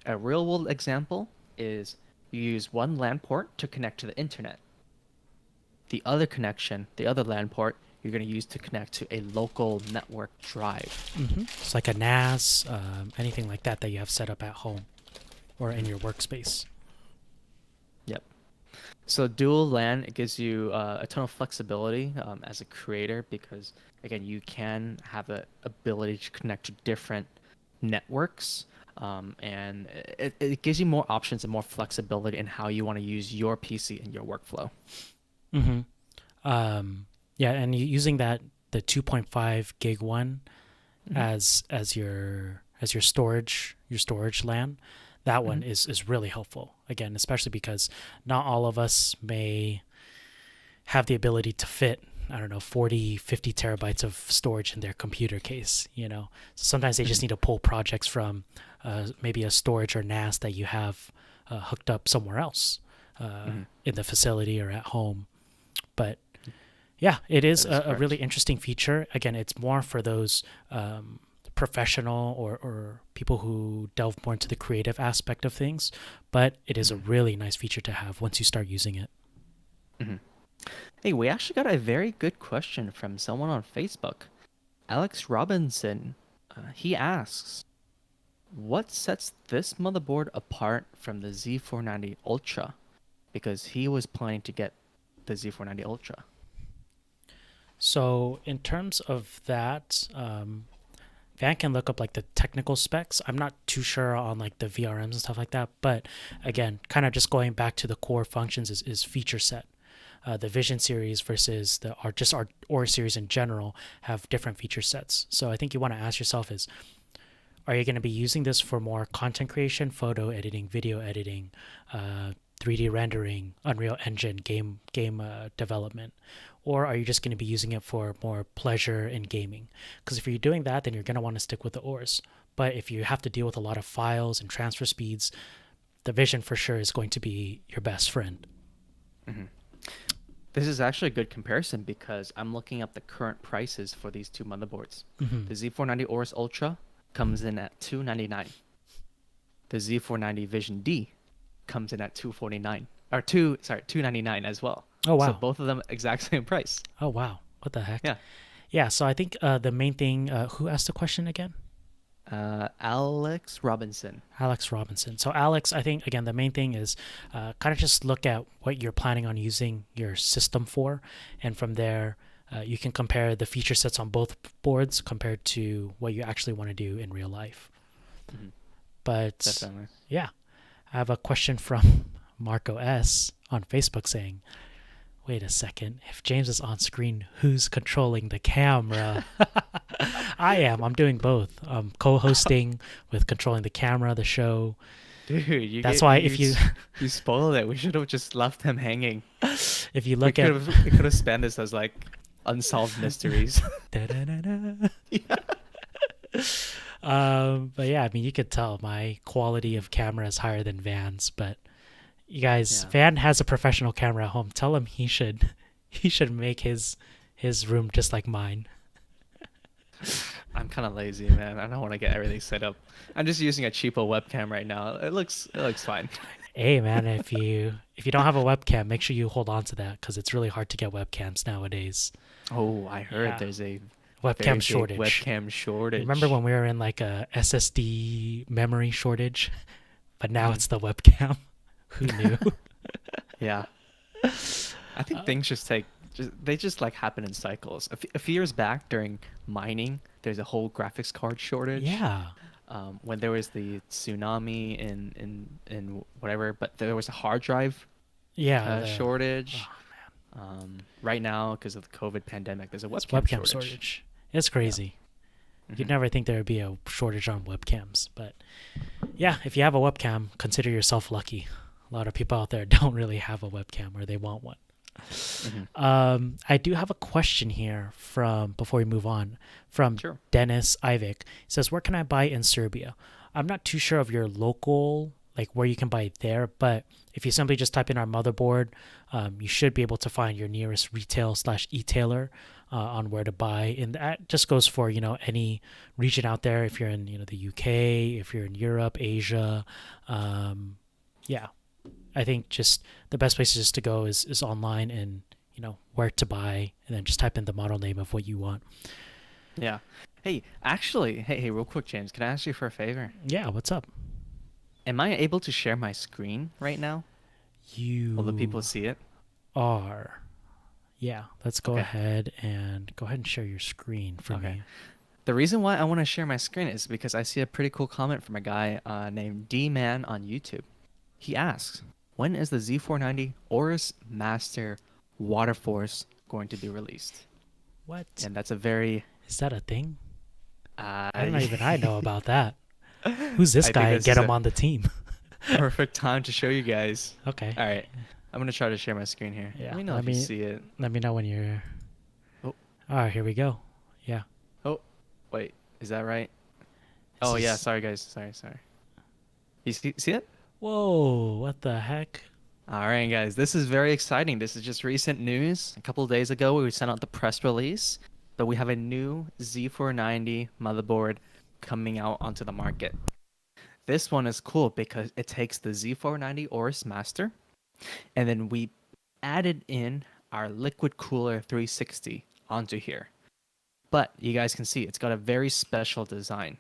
A real world example is you use one LAN port to connect to the internet. The other connection, the other LAN port, you're going to use to connect to a local network drive. It's like a NAS, anything like that you have set up at home or in your workspace. Yep. So dual LAN, it gives you a ton of flexibility as a creator, because again, you can have the ability to connect to different networks, and it gives you more options and more flexibility in how you want to use your PC in your workflow. Yeah, and using the 2.5 gig one as your storage LAN, that one is really helpful. Again, especially because not all of us may have the ability to fit, 40, 50 terabytes of storage in their computer case, So sometimes they just need to pull projects from maybe a storage or NAS that you have hooked up somewhere else in the facility or at home. But yeah, it is a really interesting feature. Again, it's more for those professional or people who delve more into the creative aspect of things, but it is a really nice feature to have once you start using it. Hey, we actually got a very good question from someone on Facebook. Alex Robinson, he asks, what sets this motherboard apart from the Z490 Ultra? Because he was planning to get the Z490 Ultra. So in terms of that, Van can look up like the technical specs. I'm not too sure on like the VRMs and stuff like that, but again, kind of just going back to the core functions is feature set. The Vision series versus our AORUS series in general have different feature sets. So I think you want to ask yourself is, are you going to be using this for more content creation, photo editing, video editing, 3D rendering, Unreal Engine, game development? Or are you just going to be using it for more pleasure in gaming? Because if you're doing that, then you're going to want to stick with the AORUS. But if you have to deal with a lot of files and transfer speeds, the Vision for sure is going to be your best friend. This is actually a good comparison because I'm looking up the current prices for these 2 motherboards. The Z490 AORUS Ultra comes in at $299. The Z490 Vision D comes in at $299 as well. Oh wow! So both of them exact same price. Oh wow! What the heck? Yeah. So I think the main thing. Who asked the question again? Alex Robinson. So Alex, I think again the main thing is kind of just look at what you're planning on using your system for, and from there you can compare the feature sets on both boards compared to what you actually want to do in real life. But Definitely. Yeah, I have a question from Marco S on Facebook saying, wait a second, if James is on screen, who's controlling the camera? I am. I'm doing both. I'm co-hosting with controlling the camera, the show. Dude, That's why if you spoiled it, we should have just left him hanging. If you look at we could have spanned this as like unsolved mysteries. But yeah, I mean, you could tell my quality of camera is higher than Van's, but you guys, Van has a professional camera at home. Tell him he should make his room just like mine. I'm kind of lazy, man. I don't want to get everything set up. I'm just using a cheapo webcam right now. It looks fine. Hey man, if you don't have a webcam, make sure you hold on to that because it's really hard to get webcams nowadays. Oh, I heard Yeah, there's a very webcam big shortage. webcam Remember shortage. when we were in like a SSD memory shortage? But now Mhm. it's the webcam. Who knew? Yeah. I think things just like happen in cycles. A few years back during mining, there's a whole graphics card shortage. Yeah, When there was the tsunami in whatever, but there was a hard drive yeah. The shortage. oh, Right now, because of the COVID pandemic, there's a it's webcam webcam shortage. shortage. It's Yeah. crazy. You'd Hmm. never think there would be a shortage on webcams, but yeah, if you have a webcam, consider yourself lucky. A lot of people out there don't really have a webcam or they want one. Hmm. I do have a question here from before we move on from Sure. Dennis Ivik. He says, "Where can I buy in Serbia?" I'm not too sure of your local, like where you can buy it there, but if you simply just type in our motherboard, you should be able to find your nearest retail slash e-tailer on where to buy. And that just goes for any region out there. If you're in the UK, if you're in Europe, Asia, yeah, I think just the best place just to go is online and where to buy, and then just type in the model name of what you want. Yeah. Hey, actually, hey, real quick, James, can I ask you for a favor? Yeah, what's up? Am I able to share my screen right now? Will the people You see it? are. Yeah, let's go Okay. ahead and share your screen for Okay. me. The reason why I want to share my screen is because I see a pretty cool comment from a guy named D Man on YouTube. He asks, "When is the Z490 Aorus Master Water Force going to be released?" What And that's a very is that a thing? uh, I don't know, even I know about that. Who's this I think guy? this Get is him a on the team. perfect time to show you guys. Okay. All right, I'm gonna try to share my screen here. Let Yeah. me know if you see it. Let me know when you're. Oh, All right, here we go. Yeah. oh, wait, is that right? This Oh yeah, is. sorry guys, sorry. You see it? Whoa! What the heck? All right, guys, this is very exciting. This is just recent news. A couple of days ago, we sent out the press release that we have a new Z490 motherboard coming out onto the market. This one is cool because it takes the Z490 Aorus Master, and then we added in our liquid cooler 360 onto here. But you guys can see it's got a very special design.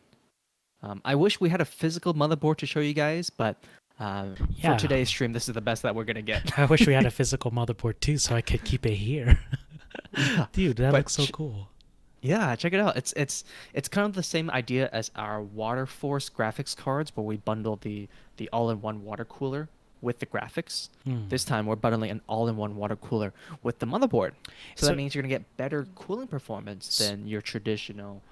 I wish we had a physical motherboard to show you guys, but for Yeah. today's stream, this is the best that we're gonna get. I wish we had a physical motherboard too, so I could keep it here. Yeah, Dude, that but looks so cool. yeah, check it out. It's kind of the same idea as our Water Force graphics cards, where we bundle the all-in-one water cooler with the graphics. Hmm. This time, we're bundling an all-in-one water cooler with the motherboard. So So, that means you're gonna get better cooling performance s- than your traditional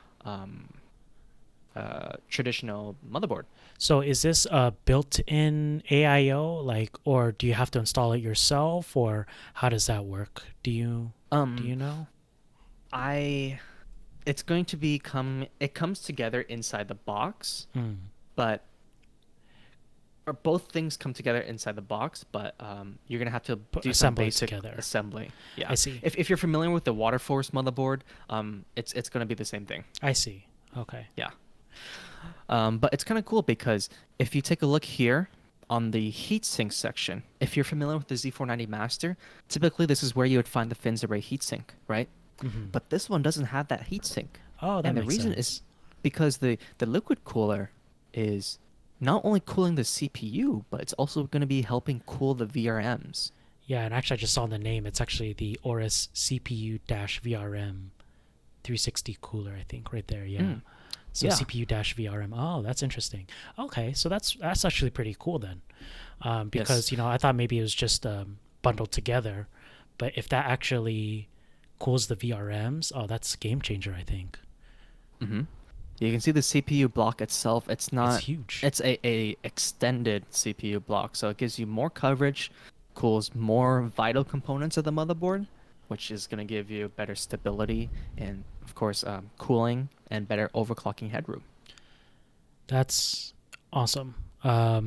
motherboard. so is this a built-in AIO, like, or do you have to install it yourself, or how does that work? Do you Um, know? I it's going to become it comes together inside the box, Hmm. but or both things come together inside the box, but you're gonna have to do some Assemble it basic together. assembly. Yeah, I see. if you're familiar with the Water Force motherboard, it's gonna be the same thing. I see. Okay. Yeah, but it's kind of cool because if you take a look here on the heatsink section, if you're familiar with the Z490 Master, typically this is where you would find the fins array heatsink, right? Hmm. But this one doesn't have that heatsink. Oh, that And the makes reason sense. is because the liquid cooler is not only cooling the CPU, but it's also going to be helping cool the VRMs. Yeah, and actually, I just saw the name. It's actually the Aorus CPU-VRM 360 cooler, I think, right there. Yeah. Mm, So yeah. CPU-VRM. Oh, that's interesting. Okay, so that's actually pretty cool then, Yes. because I thought maybe it was just bundled together, but if that actually cools the VRMs, oh, that's a game changer, I think. Hmm. You can see the CPU block itself. It's not. Huge. It's a extended CPU block, so it gives you more coverage, cools more vital components of the motherboard, which is going to give you better stability and, of course, cooling and better overclocking headroom. That's awesome. I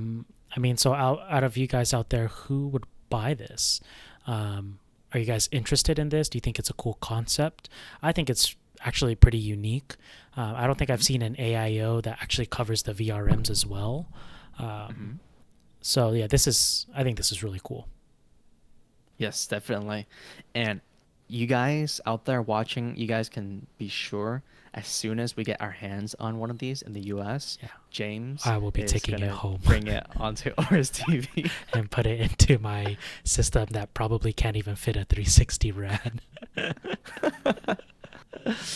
mean, so out of you guys out there, who would buy this? Are you guys interested in this? Do you think it's a cool concept? I think it's actually pretty unique. I don't think I've seen an AIO that actually covers the VRMs as well. Hmm. So yeah, I think this is really cool. Yes, definitely. And you guys out there watching, you guys can be sure as soon as we get our hands on one of these in the US, Yeah. James I will be is taking it gonna home. bring it onto AORUS TV. And put it into my system that probably can't even fit a 360 rad.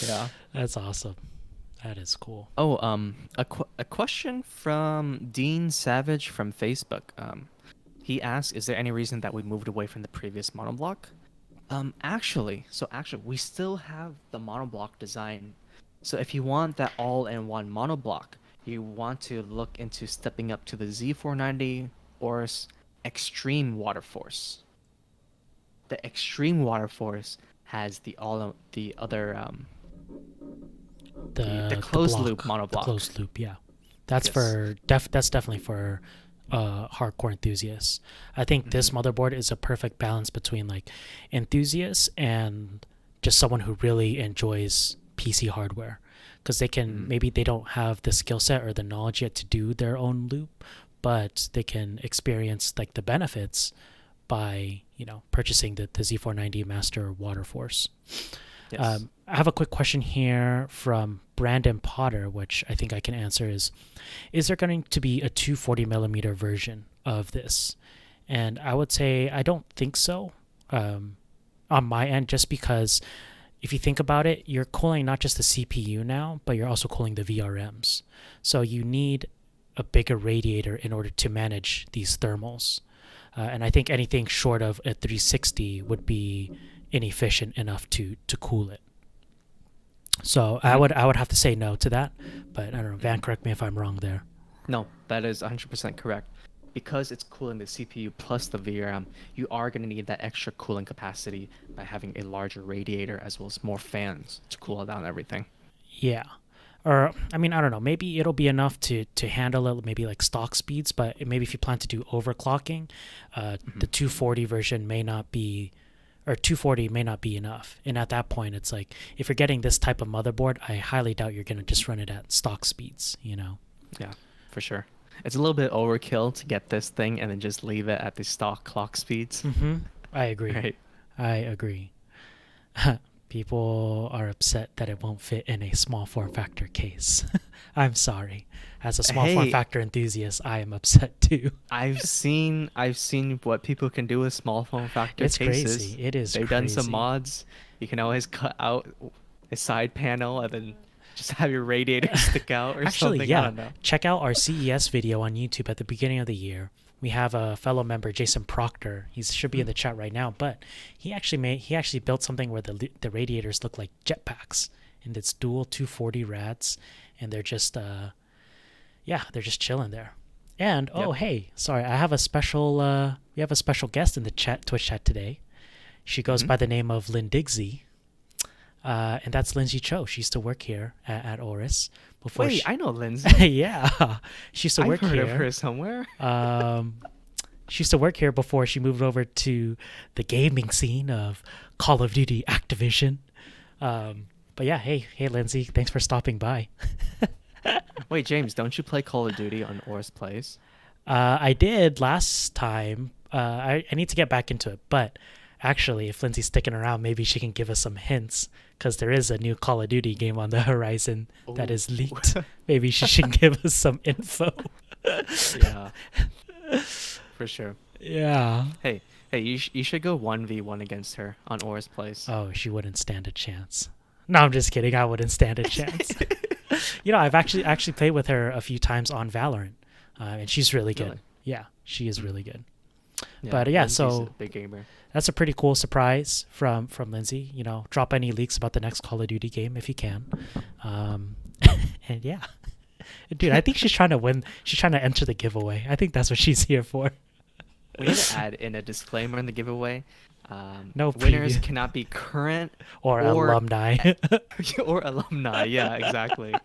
Yeah. That's awesome. That is cool. Oh, a question from Dean Savage from Facebook. He asked, "Is there any reason that we moved away from the previous monoblock?" Actually, we still have the monoblock design. So if you want that all-in-one monoblock, you want to look into stepping up to the Z490 AORUS Extreme Water Force. The Extreme Water Force has the closed loop monoblock. The closed loop, yeah. That's Yes. that's definitely for hardcore enthusiasts. I think this motherboard is a perfect balance between like enthusiasts and just someone who really enjoys PC hardware, because they can maybe they don't have the skill set or the knowledge yet to do their own loop, but they can experience like the benefits by purchasing the Z490 Master Water Force. Yes. I have a quick question here from Brandon Potter, which I think I can answer. Is there going to be a 240 millimeter version of this? And I would say I don't think so on my end, just because if you think about it, you're cooling not just the CPU now, but you're also cooling the VRMs. So you need a bigger radiator in order to manage these thermals. And I think anything short of a 360 would be inefficient enough to cool it. So I would have to say no to that, but I don't know. Van, correct me if I'm wrong there. No, that is 100% correct. Because it's cooling the CPU plus the VRM, you are going to need that extra cooling capacity by having a larger radiator as well as more fans to cool down everything. Yeah. Or, I mean, I don't know. Maybe it'll be enough to handle it, maybe like stock speeds, but maybe if you plan to do overclocking, the 240 version may not be, or 240 may not be enough. And at that point, it's like, if you're getting this type of motherboard, I highly doubt you're going to just run it at stock speeds, Yeah, for sure. It's a little bit overkill to get this thing and then just leave it at the stock clock speeds. I agree. Right. I agree. People are upset that it won't fit in a small form factor case. I'm sorry. As a small form factor enthusiast, I am upset too. I've seen what people can do with small form factor It's cases. crazy. It is They've crazy. done some mods. You can always cut out a side panel and then just have your radiator stick out or Actually, something. I yeah. don't know. Check out our CES video on YouTube at the beginning of the year. We have a fellow member, Jason Proctor. He should be in the chat right now, but he actually built something where the radiators look like jetpacks, and it's dual 240 rads, and they're just they're just chilling there. And hey, sorry, I have a special we have a special guest in the Twitch chat today. She goes by the name of Lynn Digsy. And that's Lindsay Cho. She used to work here at AORUS. Wait, I know Lindsay. Yeah, she used to work I've here. heard of her somewhere. She used to work here before she moved over to the gaming scene of Call of Duty Activision. But yeah, hey Lindsay, thanks for stopping by. Wait, James, don't you play Call of Duty on AORUS Plays? I did last time. I need to get back into it, but actually, if Lindsay's sticking around, maybe she can give us some hints, because there is a new Call of Duty game on the horizon that is leaked. Maybe she should give us some info. Yeah, for sure. Yeah. Hey, you should go 1v1 against her on AORUS Plays. Oh, she wouldn't stand a chance. No, I'm just kidding. I wouldn't stand a chance. I've actually played with her a few times on Valorant, and she's really good. Really? Yeah, she is really good. Yeah, But yeah, Lindsay's so a big gamer. that's a pretty cool surprise from Lindsay. Drop any leaks about the next Call of Duty game if you can. And yeah, dude, I think she's trying to win. She's trying to enter the giveaway. I think that's what she's here for. We need to add in a disclaimer in the giveaway. No winners preview. cannot be current Or alumni. or alumni. Yeah, exactly.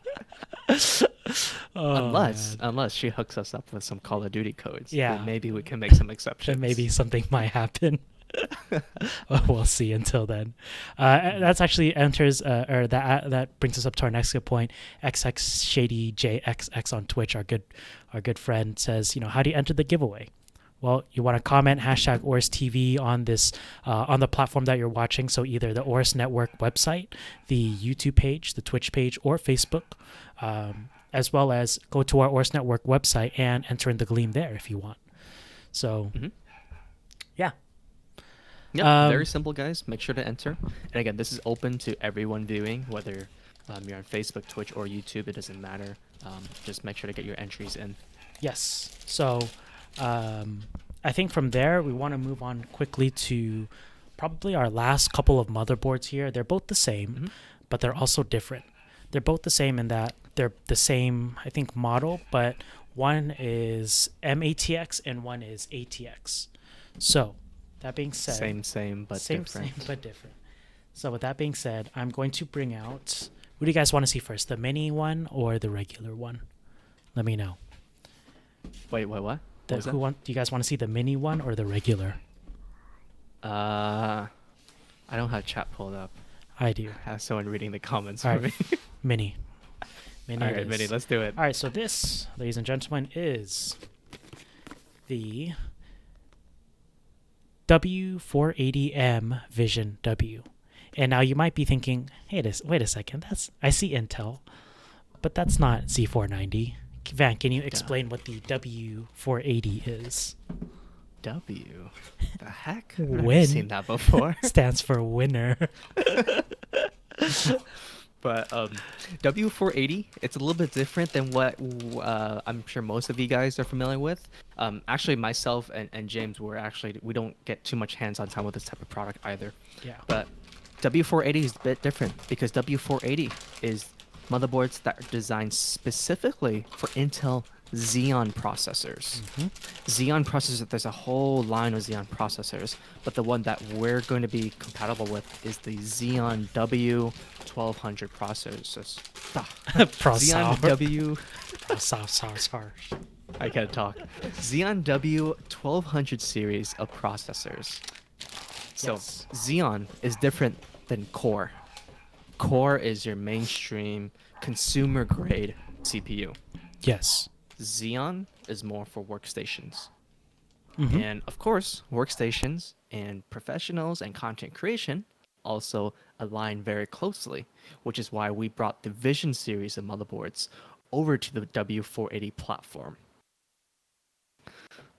Oh, Unless she hooks us up with some Call of Duty codes. Yeah. Then maybe we can make some exceptions. then maybe something might happen. We'll see until then. That's actually enters or that brings us up to our next good point. XX Shady JXX on Twitch, our good friend says, how do you enter the giveaway? Well, you want to comment hashtag AORUS TV on this on the platform that you're watching. So either the AORUS Network website, the YouTube page, the Twitch page, or Facebook, as well as go to our AORUS Network website and enter in the Gleam there if you want. So, yeah. Yep, very simple, guys. Make sure to enter. And again, this is open to everyone viewing, whether you're on Facebook, Twitch, or YouTube. It doesn't matter. Just make sure to get your entries in. Yes. So I think from there, we want to move on quickly to probably our last couple of motherboards here. They're both the same, but they're also different. They're both the same in that they're the same, I think, model, but one is MATX and one is ATX. So that being said, same but different. Same but different. So with that being said, I'm going to bring out. What do you guys want to see first, the mini one or the regular one? Let me know. Wait, what? Do you guys want to see the mini one or the regular? I don't have chat pulled up. I do. I have someone reading the comments All for right. me. Mini. All right, mini. Let's do it. All right. So this, ladies and gentlemen, is the W480M Vision W. And now you might be thinking, hey, wait a second. I see Intel, but that's not Z490. Van, can you explain what the W480 is? W? The heck? Win. I've never seen that before. Stands for winner. But W480, it's a little bit different than what I'm sure most of you guys are familiar with. Actually, myself and James, we don't get too much hands-on time with this type of product either. Yeah. But W480 is a bit different because W480 is motherboards that are designed specifically for Intel Xeon processors. Xeon processors, there's a whole line of Xeon processors, but the one that we're going to be compatible with is the Xeon W1200 processors. Xeon W... I can't talk. Xeon W1200 series of processors. So Yes. Xeon is different than Core. Core is your mainstream consumer grade CPU. Yes. Xeon is more for workstations. And of course, workstations and professionals and content creation also align very closely, which is why we brought the Vision series of motherboards over to the W480 platform.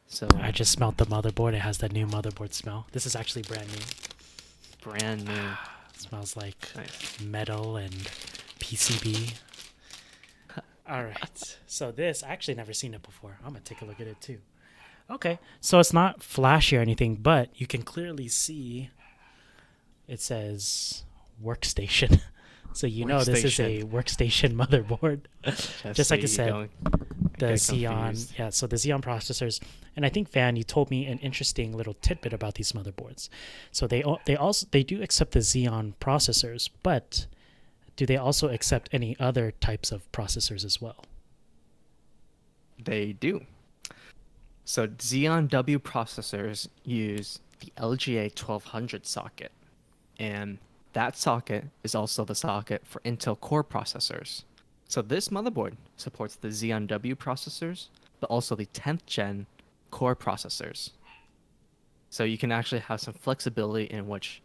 So I just smelled the motherboard. It has that new motherboard smell. This is actually brand new. brand new. It smells like Nice. metal and PCB. All right. So this, I actually never seen it before. I'm going to take a look at it too. Okay. So it's not flashy or anything, but you can clearly see it says workstation. So you know this is a workstation motherboard. Just like you said, the Xeon. Yeah, so the Xeon processors. And I think, Van, you told me an interesting little tidbit about these motherboards. So they do accept the Xeon processors, but do they also accept any other types of processors as well? They do. So Xeon W processors use the LGA 1200 socket, and that socket is also the socket for Intel Core processors. So this motherboard supports the Xeon W processors, but also the 10th gen Core processors. So you can actually have some flexibility in which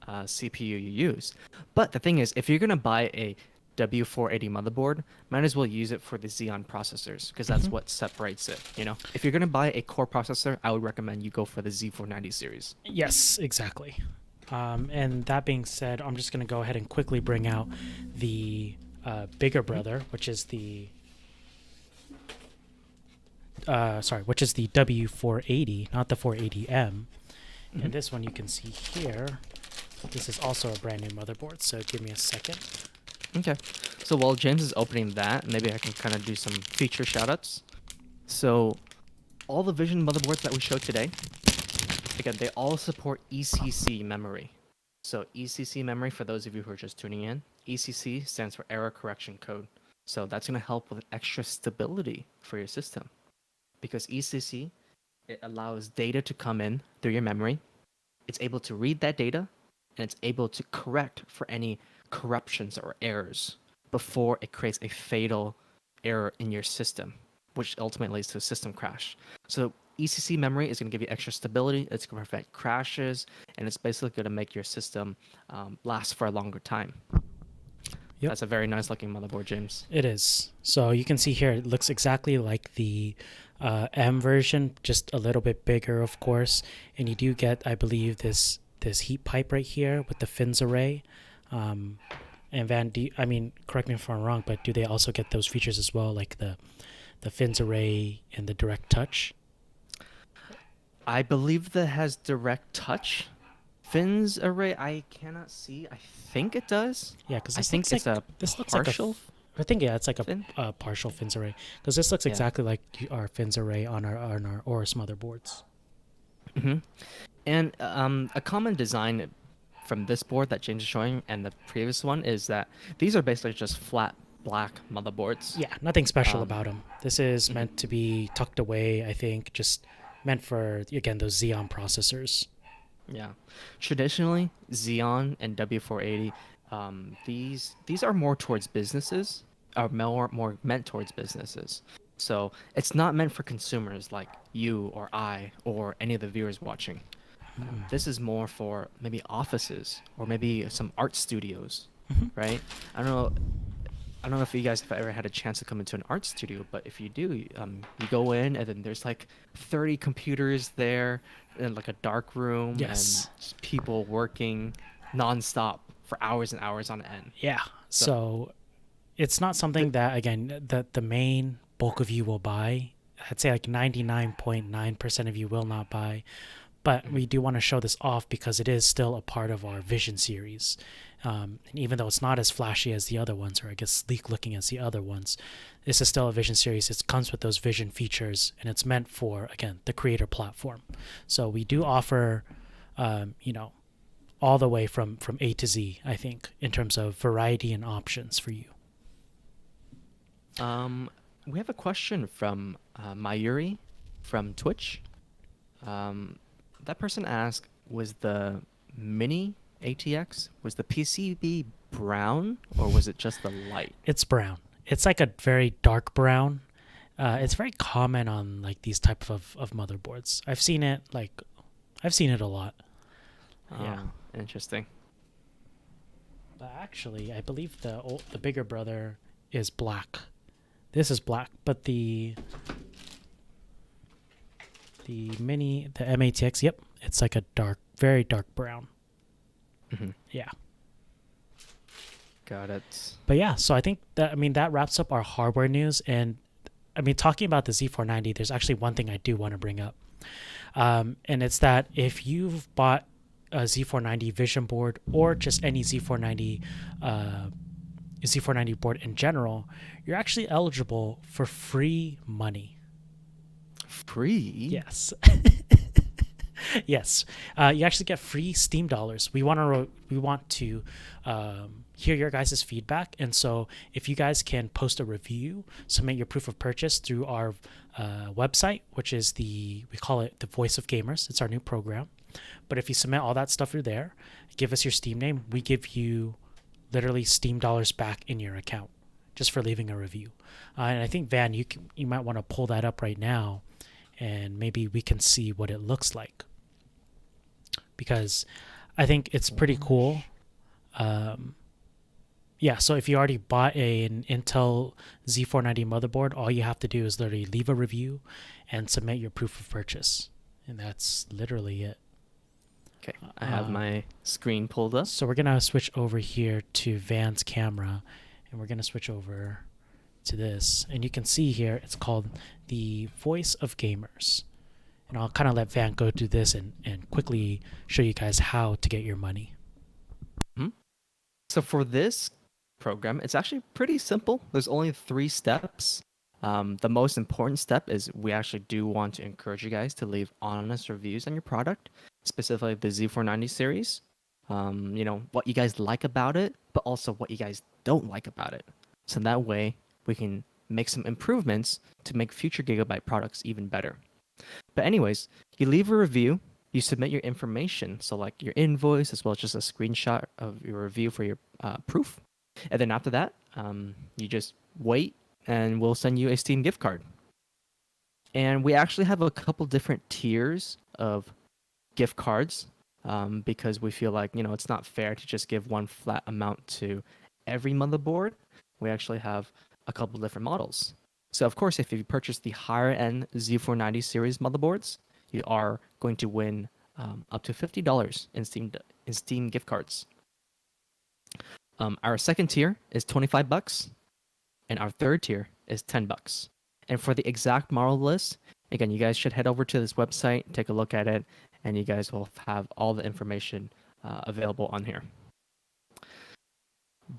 CPU you use. But the thing is, if you're going to buy a W480 motherboard, might as well use it for the Xeon processors, because that's what separates it, you know? If you're going to buy a Core processor, I would recommend you go for the Z490 series. Yes, exactly. And that being said, I'm just going to go ahead and quickly bring out the bigger brother, which is the W480, not the 480M. And this one you can see here. This is also a brand new motherboard, so give me a second. Okay. So while James is opening that, maybe I can kind of do some feature shoutouts. So all the Vision motherboards that we showed today, again, they all support ECC memory. So ECC memory, for those of you who are just tuning in, ECC stands for error correction code. So that's going to help with extra stability for your system. Because ECC, it allows data to come in through your memory, it's able to read that data and it's able to correct for any corruptions or errors before it creates a fatal error in your system, which ultimately leads to a system crash. So ECC memory is going to give you extra stability, it's going to prevent crashes, and it's basically going to make your system last for a longer time. Yep. That's a very nice looking motherboard, James. It is. So you can see here, it looks exactly like the M version, just a little bit bigger, of course. And you do get, I believe, this heat pipe right here with the fins array. And Van, correct me if I'm wrong, but do they also get those features as well, like the fins array and the direct touch? I believe that has direct touch. Fins array, I cannot see. I think it does. Yeah, because I think it's a partial. I think it's like fin? a partial fins array, because this looks Yeah. exactly like our fins array on our AORUS motherboards. Hmm. And a common design from this board that James is showing and the previous one is that these are basically just flat black motherboards. Yeah, nothing special Um, about them. This is meant to be tucked away, I think, just meant for, again, those Xeon processors. Yeah. Traditionally, Xeon and W480, these are more towards businesses, are more meant towards businesses. So it's not meant for consumers like you or I or any of the viewers watching. This is more for maybe offices or maybe some art studios, right? I don't know if you guys have ever had a chance to come into an art studio, but if you do, you go in and then there's like 30 computers there in like a dark room Yes. and just people working nonstop for hours and hours on end. Yeah. So it's not something that, again, that the main bulk of you will buy. I'd say like 99.9% of you will not buy. But we do want to show this off because it is still a part of our Vision series. And even though it's not as flashy as the other ones, or I guess sleek looking as the other ones, this is still a Vision series. It comes with those Vision features, and it's meant for, again, the creator platform. So we do offer, all the way from A to Z, I think, in terms of variety and options for you. We have a question from Mayuri from Twitch. That person asked, was the mini ATX, was the PCB brown or was it just the light? It's brown. It's like a very dark brown. It's very common on like these type of motherboards. I've seen it a lot. Yeah, interesting. But actually, I believe the bigger brother is black. This is black, but the MATX, yep, it's like a very dark brown. Yeah. Got it. But yeah, so I think that wraps up our hardware news. And talking about the Z490, there's actually one thing I do want to bring up. And it's that if you've bought a Z490 Vision board or just any Z490 board in general, you're actually eligible for free money. Free? Yes. Yes. You actually get free Steam dollars. We want to hear your guys' feedback, and so if you guys can post a review, submit your proof of purchase through our website, which is we call it the Voice of Gamers. It's our new program. But if you submit all that stuff through there, give us your Steam name, we give you literally Steam dollars back in your account just for leaving a review. And I think, Van, you might want to pull that up right now, and maybe we can see what it looks like, because I think it's pretty cool. Yeah, so if you already bought an Intel Z490 motherboard, all you have to do is literally leave a review and submit your proof of purchase, and that's literally it. Okay, I have my screen pulled up. So we're going to switch over here to Van's camera, and we're going to switch over to this. And you can see here, it's called the Voice of Gamers. And I'll kind of let Van go through this and quickly show you guys how to get your money. So for this program, it's actually pretty simple. There's only 3 steps. The most important step is we actually do want to encourage you guys to leave honest reviews on your product, specifically the Z490 series. What you guys like about it, but also what you guys don't like about it. So that way we can make some improvements to make future Gigabyte products even better. But anyways, you leave a review, you submit your information, so like your invoice as well as just a screenshot of your review for your proof. And then after that, you just wait and we'll send you a Steam gift card. And we actually have a couple different tiers of gift cards because we feel like, it's not fair to just give one flat amount to every motherboard. We actually have a couple different models. So of course, if you purchase the higher end Z490 series motherboards, you are going to win up to $50 in Steam gift cards. Our second tier is $25, and our third tier is $10. And for the exact model list, again, you guys should head over to this website, take a look at it, and you guys will have all the information available on here.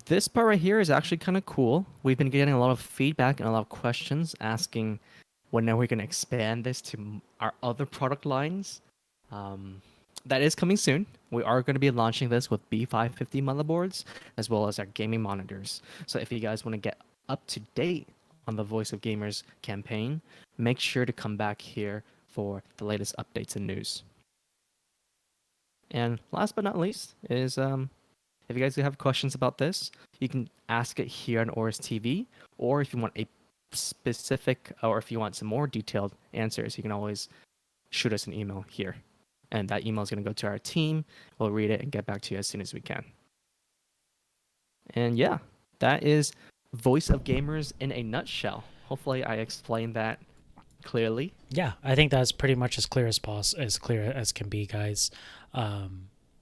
This part right here is actually kind of cool. We've been getting a lot of feedback and a lot of questions asking when are we going to expand this to our other product lines. That is coming soon. We are going to be launching this with B550 motherboards as well as our gaming monitors. So if you guys want to get up to date on the Voice of Gamers campaign, make sure to come back here for the latest updates and news. And last but not least is if you guys have questions about this, you can ask it here on AORUS TV, or if you want a specific, or if you want some more detailed answers, you can always shoot us an email here. And that email is going to go to our team. We'll read it and get back to you as soon as we can. And yeah, that is Voice of Gamers in a nutshell. Hopefully I explained that clearly. Yeah, I think that's pretty much as clear as can be, guys.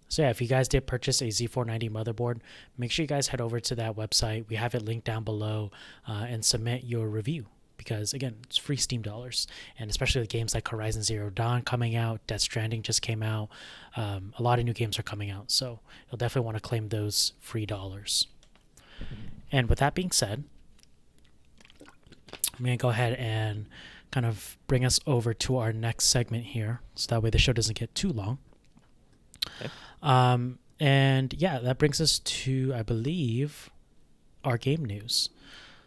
So yeah, if you guys did purchase a Z490 motherboard, make sure you guys head over to that website. We have it linked down below and submit your review because, again, it's free Steam dollars. And especially with games like Horizon Zero Dawn coming out, Death Stranding just came out. A lot of new games are coming out. So you'll definitely want to claim those free dollars. And with that being said, I'm going to go ahead and kind of bring us over to our next segment here. So that way the show doesn't get too long. Okay. And yeah, that brings us to, I believe, our game news.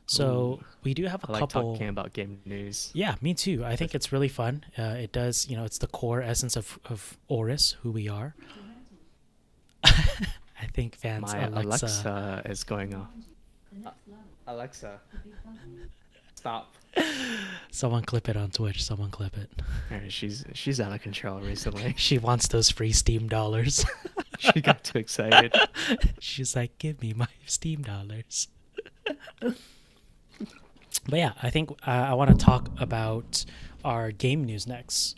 So we do have a I couple. like talking about game news. Yeah, me too. I think it's really fun. It does, it's the core essence of AORUS, who we are. I think fans. My Alexa is going off. Alexa, stop. Someone clip it on Twitch. Someone clip it. She's out of control recently. She wants those free Steam dollars. She got too excited. She's like, give me my Steam dollars. But yeah, I think I want to talk about our game news next.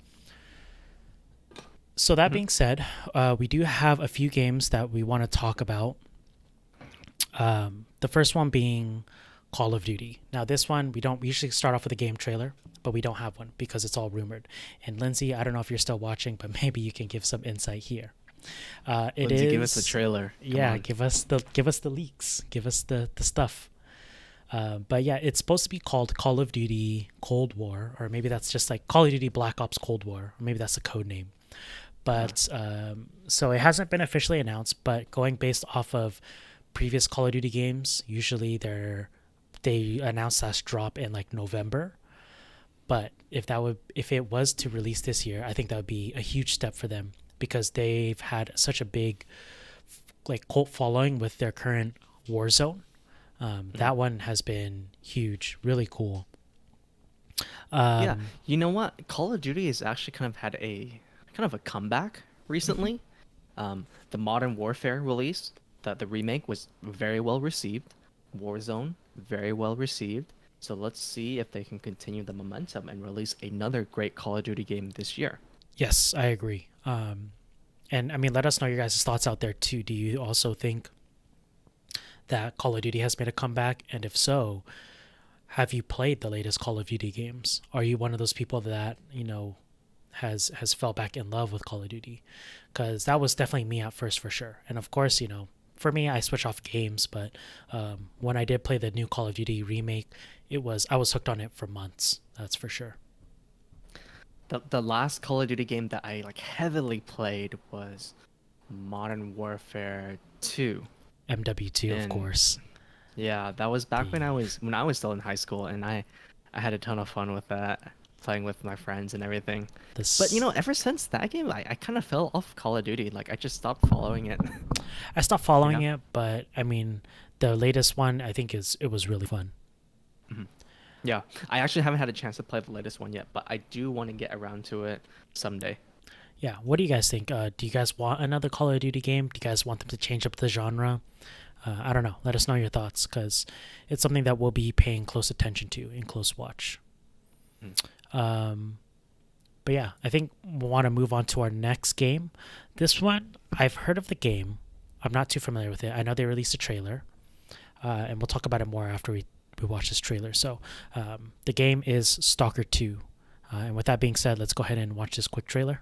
So that being said, we do have a few games that we want to talk about. The first one being Call of Duty. Now this one, we usually start off with a game trailer, but we don't have one because it's all rumored. And Lindsay, I don't know if you're still watching, but maybe you can give some insight here. Lindsay, give us the trailer. Come Give us the leaks. Give us the stuff. But yeah, it's supposed to be called Call of Duty Cold War, or maybe that's just like Call of Duty Black Ops Cold War, or maybe that's a code name. But so it hasn't been officially announced, but going based off of previous Call of Duty games, usually they announce that drop in like November. But if it was to release this year, I think that would be a huge step for them because they've had such a big like cult following with their current Warzone. That one has been huge, really cool. Yeah, you know what? Call of Duty has actually kind of had a comeback recently. The Modern Warfare release, the remake was very well received. Warzone, very well received. So let's see if they can continue the momentum and release another great Call of Duty game this year. Yes, I agree. And I mean, let us know your guys' thoughts out there too. Do you also think that Call of Duty has made a comeback? And if so, have you played the latest Call of Duty games? Are you one of those people that, has fell back in love with Call of Duty? Because that was definitely me at first for sure. And of course, for me, I switch off games, but when I did play the new Call of Duty remake, I was hooked on it for months. That's for sure. The last Call of Duty game that I heavily played was Modern Warfare 2. MW2, of course. Yeah, that was back when I was still in high school, and I had a ton of fun with that. playing with my friends and everything. This, But you know, ever since that game, I kind of fell off Call of Duty. Like I just stopped following it. I stopped following know? it, but I mean, the latest one I think it was really fun. Yeah, I actually haven't had a chance to play the latest one yet, but I do want to get around to it someday. Yeah, what do you guys think? Do you guys want another Call of Duty game? Do you guys want them to change up the genre? I don't know. Let us know your thoughts, because it's something that we'll be paying close attention to in close watch. But yeah, I think we'll want to move on to our next game. This one, I've heard of the game. I'm not too familiar with it. I know they released a trailer, and we'll talk about it more after we watch this trailer. So the game is Stalker 2. And with that being said, let's go ahead and watch this quick trailer.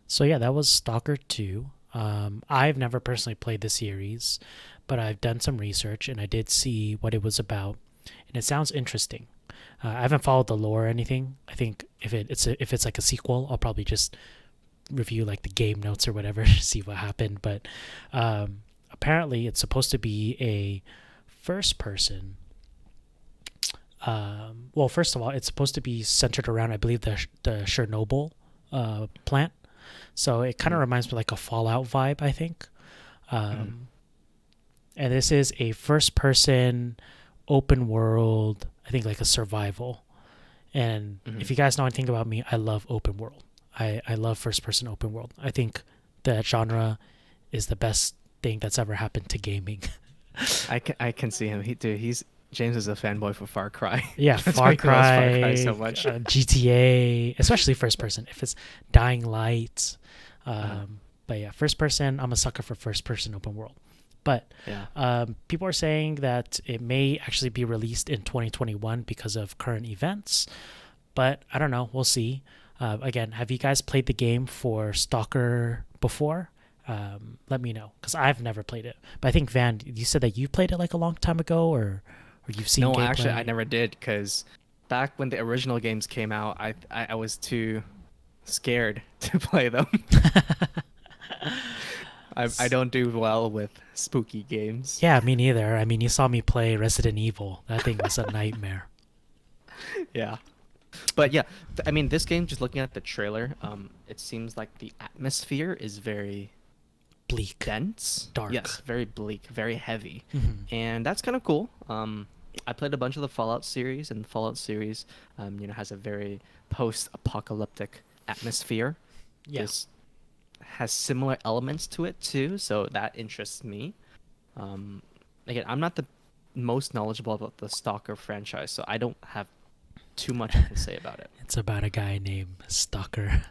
So yeah, that was Stalker 2. I've never personally played the series, but I've done some research and I did see what it was about, and it sounds interesting. I haven't followed the lore or anything. I think if it's like a sequel, I'll probably just review like the game notes or whatever to see what happened. But apparently, it's supposed to be a first person. Well, first of all, it's supposed to be centered around, I believe, the Chernobyl plant. So it kind of reminds me like a Fallout vibe, I think. And this is a first-person, open world, I think like a survival. And if you guys know anything about me, I love open world. I love first-person open world. I think that genre is the best thing that's ever happened to gaming. I can see him. James is a fanboy for Far Cry. Yeah, That's Far why he loves Far Cry, Cry so much. GTA, especially first person. If it's Dying Light, but yeah, first person. I'm a sucker for first person open world. But Yeah. people are saying that it may actually be released in 2021 because of current events. But I don't know. We'll see. Again, have you guys played the game for Stalker before? Let me know, because I've never played it. But I think, Van, you said that you played it like a long time ago, or you've seen No, gameplay? actually, I never did, because back when the original games came out, I was too scared to play them. I don't do well with spooky games. Yeah, me neither. I mean, you saw me play Resident Evil. That thing was a nightmare. Yeah. But yeah, I mean, this game, just looking at the trailer, it seems like the atmosphere is very Bleak. dense. Dark. Yes, very bleak, very heavy. Mhm. And that's kind of cool. I played a bunch of the Fallout series, and the Fallout series, has a very post-apocalyptic atmosphere. Yeah. This has similar elements to it too, so that interests me. Again, I'm not the most knowledgeable about the Stalker franchise, so I don't have too much I can say about it. It's about a guy named Stalker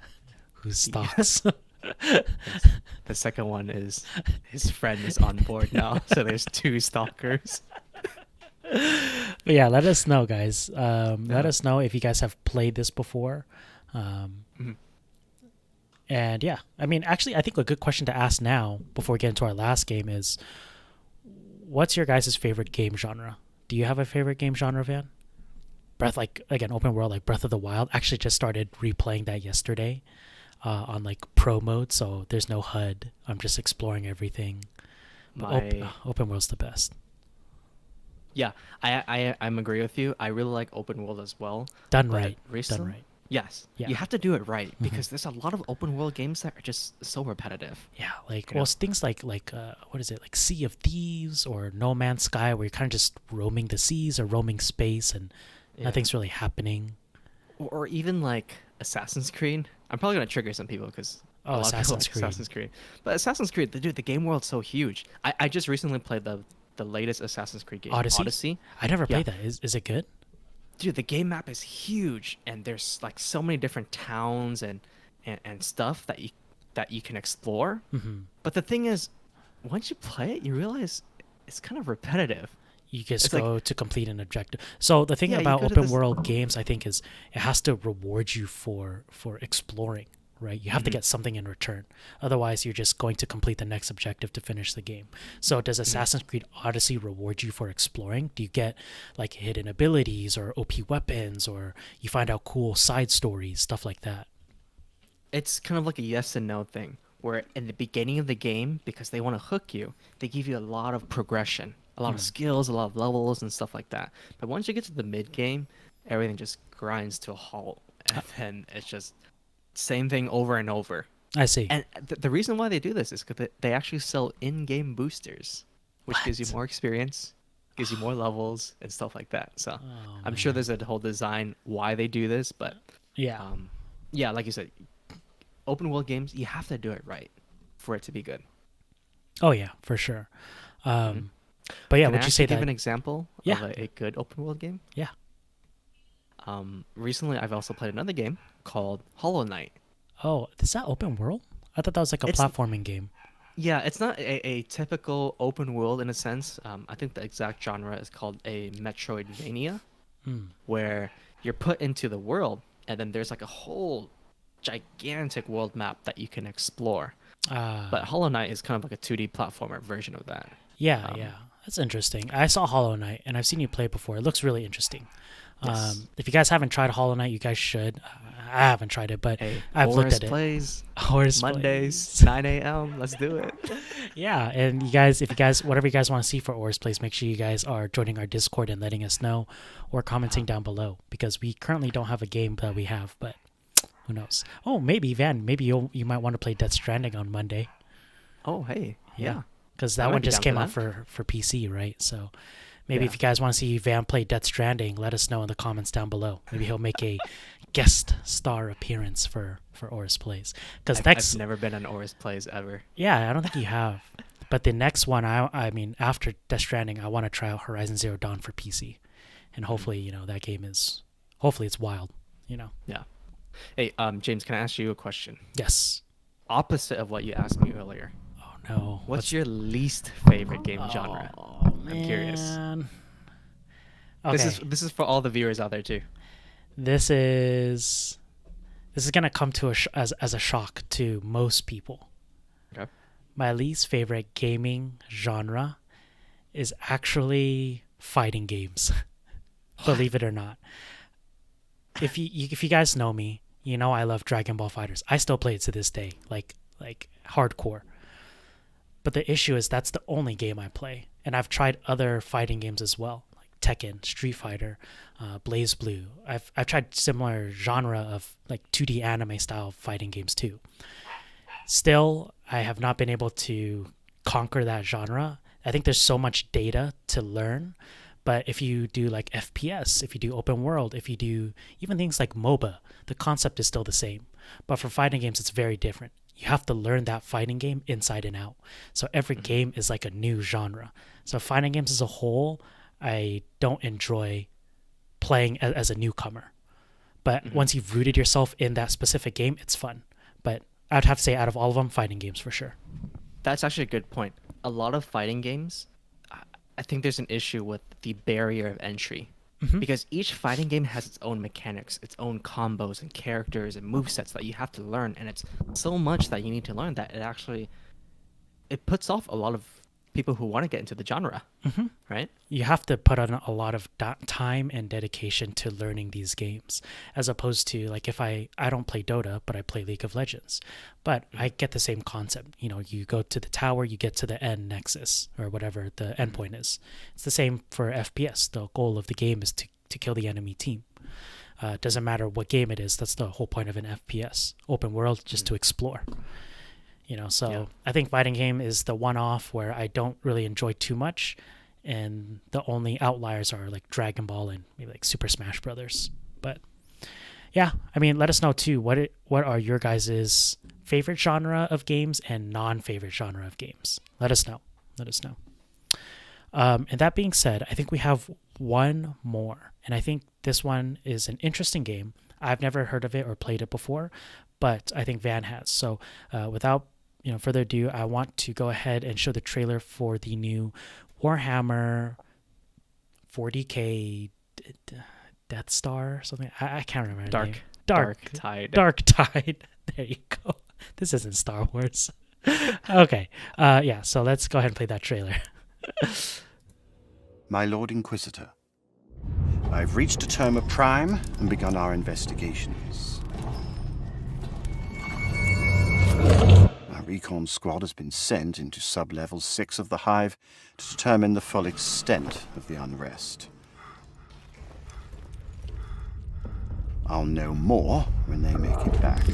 who stalks. The second one is his friend is on board now, so there's two stalkers. But yeah, let us know, guys. Let us know if you guys have played this before. And yeah, I mean, actually, I think a good question to ask now before we get into our last game is, what's your guys' favorite game genre? Do you have a favorite game genre, Van? Open world, like Breath of the Wild. Actually, just started replaying that yesterday on like pro mode, so there's no HUD. I'm just exploring everything. But open world's the best. Yeah, I'm agree with you. I really like open world as well. Done but right. recently- Done right. Yes. Yeah. You have to do it right, because there's a lot of open world games that are just so repetitive. Yeah, like, You well, know? it's things like what is it, like Sea of Thieves or No Man's Sky, where you're kind of just roaming the seas or roaming space and nothing's really happening. Or even like Assassin's Creed. I'm probably gonna trigger some people because Assassin's Creed. Assassin's Creed. But Assassin's Creed, the game world's so huge. I just recently played the latest Assassin's Creed game, Odyssey? I never played Yeah. that. Is it good? Dude, the game map is huge, and there's like so many different towns and stuff that you can explore. Mm-hmm. But the thing is, once you play it, you realize it's kind of repetitive. You just It's like, go to complete an objective. So the thing yeah, you about go to open this. world games, I think, is it has to reward you for exploring, right? You have to Mhm. get something in return. Otherwise, you're just going to complete the next objective to finish the game. So does Assassin's Creed Odyssey reward you for exploring? Do you get like hidden abilities or OP weapons, or you find out cool side stories, stuff like that? It's kind of like a yes and no thing, where in the beginning of the game, because they want to hook you, they give you a lot of progression, a lot of skills, a lot of levels and stuff like that. But once you get to the mid game, everything just grinds to a halt, and then it's just same thing over and over. I see. And the reason why they do this is because they actually sell in-game boosters, which gives you What? more experience, gives you more levels and stuff like that. So Oh, I'm sure man. there's a whole design why they do this, but Yeah. yeah, like you said, open world games, you have to do it right for it to be good. Oh yeah, for sure. But yeah, Can I would you say actually give that? an example Yeah. of a good open world game? Yeah. Recently, I've also played another game called Hollow Knight. Oh, is that open world? I thought that was like a It's platforming game. Yeah, it's not a typical open world in a sense. I think the exact genre is called a Metroidvania, where you're put into the world, and then there's like a whole gigantic world map that you can explore. But Hollow Knight is kind of like a 2D platformer version of that. Yeah, yeah. That's interesting. I saw Hollow Knight, and I've seen you play it before. It looks really interesting. Yes. If you guys haven't tried Hollow Knight, you guys should. I haven't tried it, but Hey, I've looked AORUS at it. plays AORUS Mondays, plays. 9 a.m. Let's do it. Yeah, and you guys, if you guys, whatever you guys want to see for AORUS Plays, make sure you guys are joining our Discord and letting us know, or commenting down below, because we currently don't have a game that we have, but who knows? Oh, maybe Van, maybe you might want to play Death Stranding on Monday. Oh, hey, yeah. Because I that might one be just down came for out for PC, right? So maybe Yeah. if you guys want to see Van play Death Stranding, let us know in the comments down below. Maybe he'll make a guest star appearance for AORUS Plays. Because next, I've never been on AORUS plays ever. yeah, I don't think you have. But the next one, I mean, after Death Stranding, I want to try out Horizon Zero Dawn for PC, and hopefully, that game is, hopefully, it's wild. Yeah. Hey, James, can I ask you a question? Yes. Opposite of what you asked me earlier. Oh no. What's your least favorite game genre? Oh, I'm curious. man. Okay. This is for all the viewers out there too. This is gonna come to as a shock to most people. Okay. My least favorite gaming genre is actually fighting games. Believe it or not. If you guys know me, you know I love Dragon Ball Fighters. I still play it to this day, like hardcore. But the issue is that's the only game I play, and I've tried other fighting games as well, like Tekken, Street Fighter, Blaze Blue. I've tried similar genre of like 2D anime style fighting games too. Still, I have not been able to conquer that genre. I think there's so much data to learn. But if you do like FPS, if you do open world, if you do even things like MOBA, the concept is still the same. But for fighting games, it's very different. You have to learn that fighting game inside and out. So every game is like a new genre. So fighting games as a whole, I don't enjoy playing as a newcomer. But once you've rooted yourself in that specific game, it's fun. But I'd have to say out of all of them, fighting games for sure. That's actually a good point. A lot of fighting games, I think there's an issue with the barrier of entry. Because each fighting game has its own mechanics, its own combos and characters and movesets that you have to learn, and it's so much that you need to learn that it puts off a lot of people who want to get into the genre, right? You have to put on a lot of time and dedication to learning these games, as opposed to like if I don't play Dota, but I play League of Legends, but I get the same concept. You go to the tower, you get to the end nexus or whatever the endpoint is. It's the same for FPS. The goal of the game is to kill the enemy team. Doesn't matter what game it is. That's the whole point of an FPS. Open world, just to explore. So Yeah. I think fighting game is the one-off where I don't really enjoy too much, and the only outliers are like Dragon Ball and maybe like Super Smash Brothers. But yeah, I mean, let us know too. What are your guys' favorite genre of games and non-favorite genre of games? Let us know. And that being said, I think we have one more, and I think this one is an interesting game. I've never heard of it or played it before, but I think Van has. So without further ado, I want to go ahead and show the trailer for the new Warhammer 40K Death Star or something. I can't remember the name. Dark Tide. Dark Tide. There you go. This isn't Star Wars. Okay. Yeah, so let's go ahead and play that trailer. My Lord Inquisitor, I've reached a term of prime and begun our investigations. Our recon squad has been sent into sub-level 6 of the Hive to determine the full extent of the unrest. I'll know more when they make it back.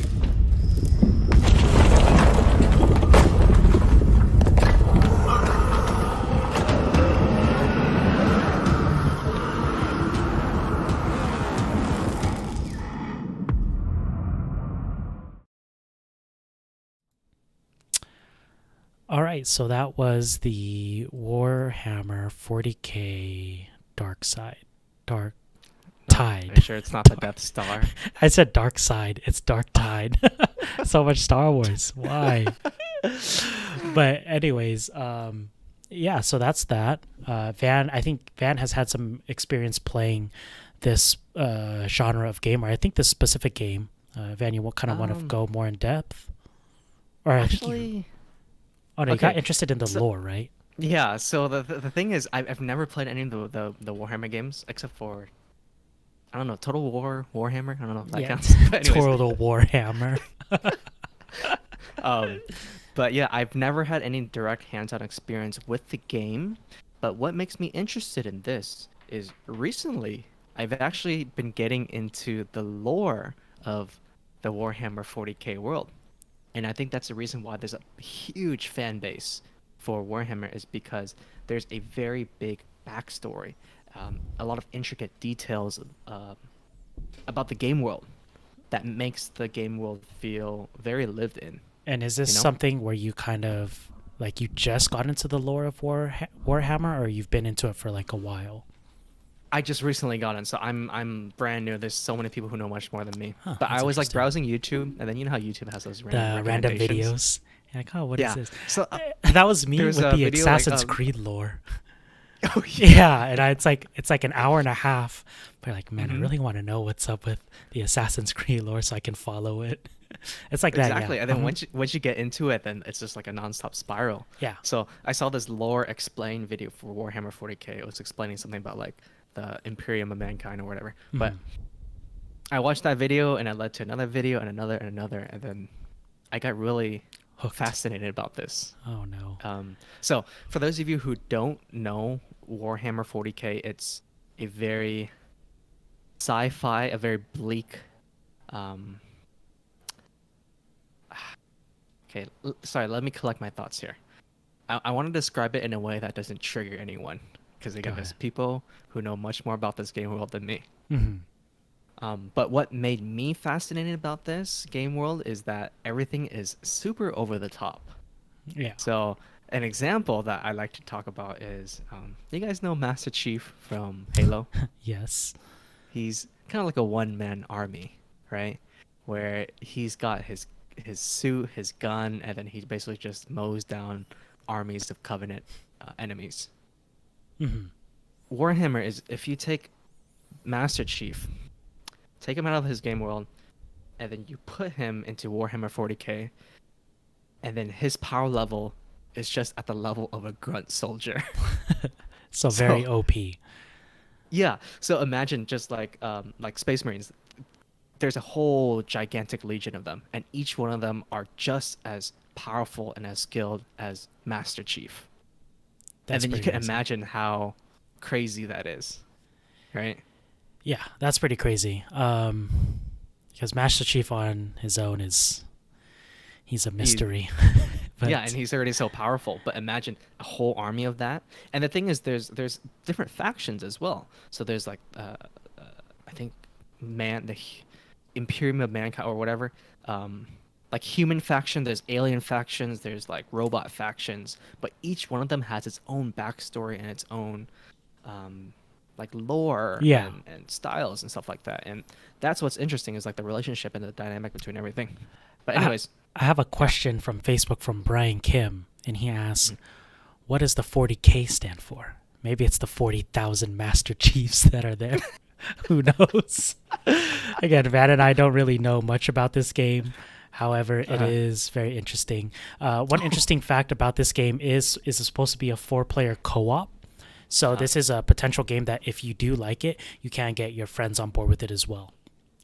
All right, so that was the Warhammer 40K Dark Tide. Are you sure it's not the Death Star? I said Dark Side. It's Dark Tide. So much Star Wars. Why? But anyways, yeah. So that's that. Van. I think Van has had some experience playing this genre of game, or I think this specific game. Van, you kind of want to go more in depth, or Actually, oh no, you okay, got interested in the lore, right? yeah. So the thing is, I've never played any of the Warhammer games except for, I don't know, Total War Warhammer. I don't know if that counts. But anyways. Total Warhammer. But yeah, I've never had any direct hands-on experience with the game. But what makes me interested in this is recently I've actually been getting into the lore of the Warhammer 40K world. And I think that's the reason why there's a huge fan base for Warhammer, is because there's a very big backstory, a lot of intricate details about the game world that makes the game world feel very lived in. And is this something where you kind of like you just got into the lore of Warhammer, or you've been into it for like a while? I just recently got in, so I'm brand new. There's so many people who know much more than me. Huh, but I that's was like interesting. browsing YouTube, and then you know how YouTube has those random Videos. You're like, oh, what is this? So That was me there's with a the video, Assassin's like, Creed lore. oh Yeah, and it's like an hour and a half. But like, man, I Mhm. really want to know what's up with the Assassin's Creed lore so I can follow it. It's like that. exactly. Yeah. And then once you get into it, then it's just like a nonstop spiral. Yeah. So I saw this lore explain video for Warhammer 40K. It was explaining something about like the Imperium of Mankind or whatever. But I watched that video, and it led to another video and another, and then I got really Hooked. fascinated about this. Oh no. So for those of you who don't know Warhammer 40K, it's a very sci-fi, a very bleak. Okay, sorry. Let me collect my thoughts here. I want to describe it in a way that doesn't trigger anyone, because again, Go there's ahead. people who know much more about this game world than me. Mhm. But what made me fascinated about this game world is that everything is super over the top. Yeah. So an example that I like to talk about is, you guys know Master Chief from Halo? Yes. He's kind of like a one-man army, right? Where he's got his suit, his gun, and then he basically just mows down armies of Covenant enemies. Hmm. Warhammer is, if you take Master Chief, take him out of his game world, and then you put him into Warhammer 40K, and then his power level is just at the level of a grunt soldier. So very So- OP. Yeah. So imagine just like Space Marines. There's a whole gigantic legion of them, and each one of them are just as powerful and as skilled as Master Chief. That's and then you pretty can amazing. imagine how crazy that is, right? Yeah, that's pretty crazy. Because Master Chief on his own he's a mystery. But Yeah, and he's already so powerful. But imagine a whole army of that. And the thing is, there's different factions as well. So there's like, I think, Imperium of Mankind or whatever. Like human faction, there's alien factions, there's like robot factions. But each one of them has its own backstory and its own, like lore Yeah. and styles and stuff like that. And that's what's interesting, is like the relationship and the dynamic between everything. But anyways. I have a question from Facebook from Brian Kim, and he asks, what does the 40K stand for? Maybe it's the 40,000 Master Chiefs that are there. Who knows? Again, Van and I don't really know much about this game. However, it is very interesting. One interesting fact about this game is it's supposed to be a 4-player co-op. So this is a potential game that if you do like it, you can get your friends on board with it as well,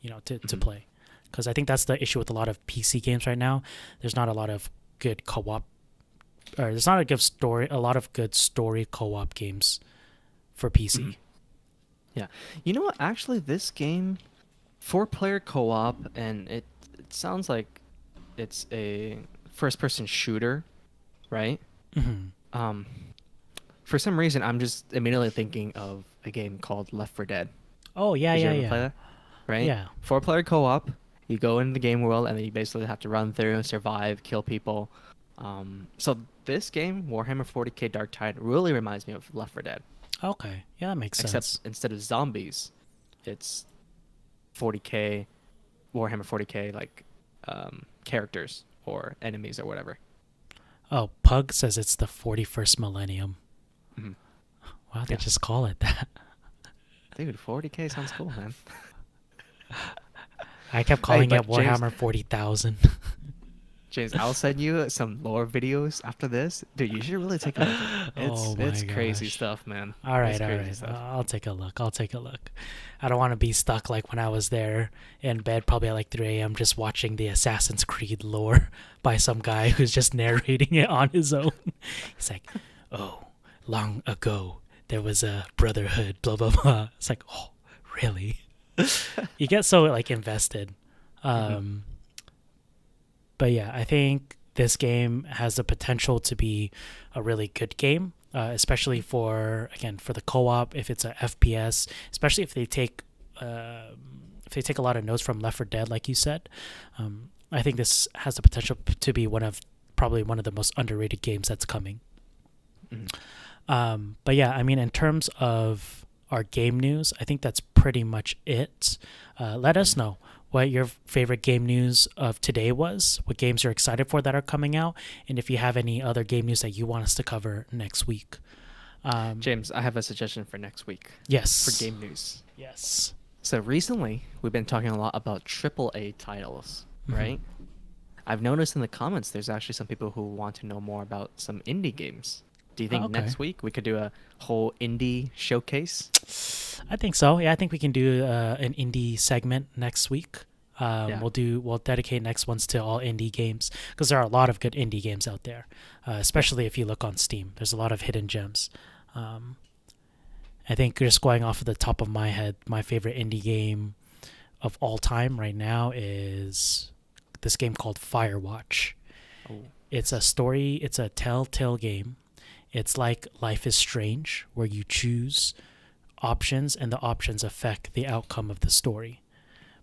to play. Because I think that's the issue with a lot of PC games right now. There's not a lot of good co-op, or there's not a lot of good story co-op games for PC. Yeah. You know what? Actually, this game, 4-player co-op, and it sounds like it's a first-person shooter, right? For some reason, I'm just immediately thinking of a game called Left 4 Dead. Oh, yeah, Did you ever yeah. play that? Right? Yeah. 4-player co-op. You go into the game world, and then you basically have to run through and survive, kill people. So this game, Warhammer 40K Dark Tide, really reminds me of Left 4 Dead. Okay. Yeah, that makes sense. Except instead of zombies, it's 40K, Warhammer 40K, like, characters or enemies or whatever. Oh, Pug says it's the 41st millennium. Mhm. Why they just call it that? Dude, 40K sounds cool, man. I kept calling but it Warhammer 40,000. James, I'll send you some lore videos after this. Dude, you should really take a look at it. Oh my It's crazy gosh. stuff, man. All right, It's all crazy right. stuff. I'll take a look. I don't want to be stuck like when I was there in bed, probably at like 3 a.m., just watching the Assassin's Creed lore by some guy who's just narrating it on his own. He's like, oh, long ago, there was a brotherhood, blah, blah, blah. It's like, oh, really? You get so like invested. But yeah, I think this game has the potential to be a really good game, especially for the co-op. If it's a FPS, especially if they take a lot of notes from Left 4 Dead, like you said, I think this has the potential to be probably one of the most underrated games that's coming. But yeah, I mean, in terms of our game news, I think that's pretty much it. Let us know what your favorite game news of today was, what games you're excited for that are coming out, and if you have any other game news that you want us to cover next week. James, I have a suggestion for next week. Yes. For game news. Yes. So recently, we've been talking a lot about AAA titles, right? I've noticed in the comments there's actually some people who want to know more about some indie games. Do you think next week we could do a whole indie showcase? I think so. Yeah, I think we can do an indie segment next week. We'll dedicate next ones to all indie games because there are a lot of good indie games out there, especially if you look on Steam. There's a lot of hidden gems. I think just going off of the top of my head, my favorite indie game of all time right now is this game called Firewatch. It's a telltale game. It's like Life is Strange, where you choose options and the options affect the outcome of the story.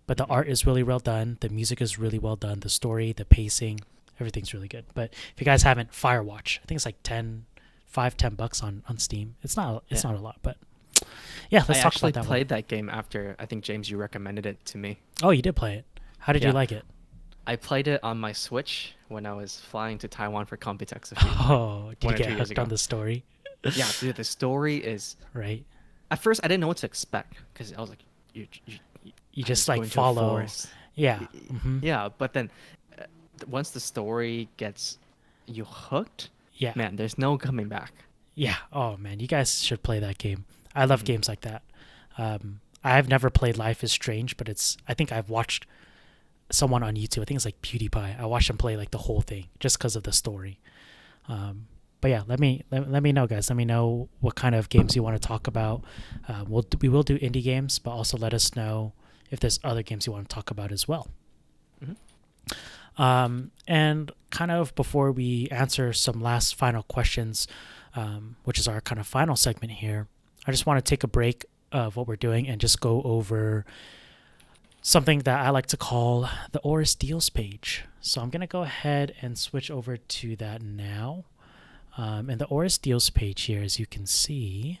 But the art is really well done. The music is really well done. The story, the pacing, everything's really good. But if you guys haven't, Firewatch. I think it's like $10 on Steam. It's not a lot, but yeah, let's talk about that one. I actually played that game after, I think, James, you recommended it to me. Oh, you did play it. How did you like it? I played it on my Switch when I was flying to Taiwan for Computex. Did you get hooked on the story? Yeah, dude, the story is... Right. At first, I didn't know what to expect because I was like, you just like follow. Yeah. Yeah, but then once the story gets you hooked, man, there's no coming back. Yeah. Oh, man, you guys should play that game. I love games like that. I've never played Life is Strange, but I think I've watched someone on YouTube. I think it's like PewDiePie. I watched him play like the whole thing just because of the story. But yeah, let me know, guys. Let me know what kind of games you want to talk about. We will do indie games, but also let us know if there's other games you want to talk about as well. And kind of before we answer some last final questions, which is our kind of final segment here, I just want to take a break of what we're doing and just go over something that I like to call the AORUS Deals page. So I'm going to go ahead and switch over to that now. And the AORUS Deals page here, as you can see,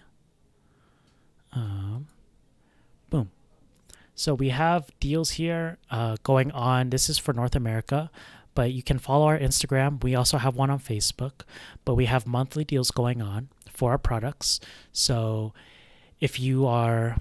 boom. So we have deals here going on. This is for North America, But you can follow our Instagram. We also have one on Facebook, but we have monthly deals going on for our products. So if you are,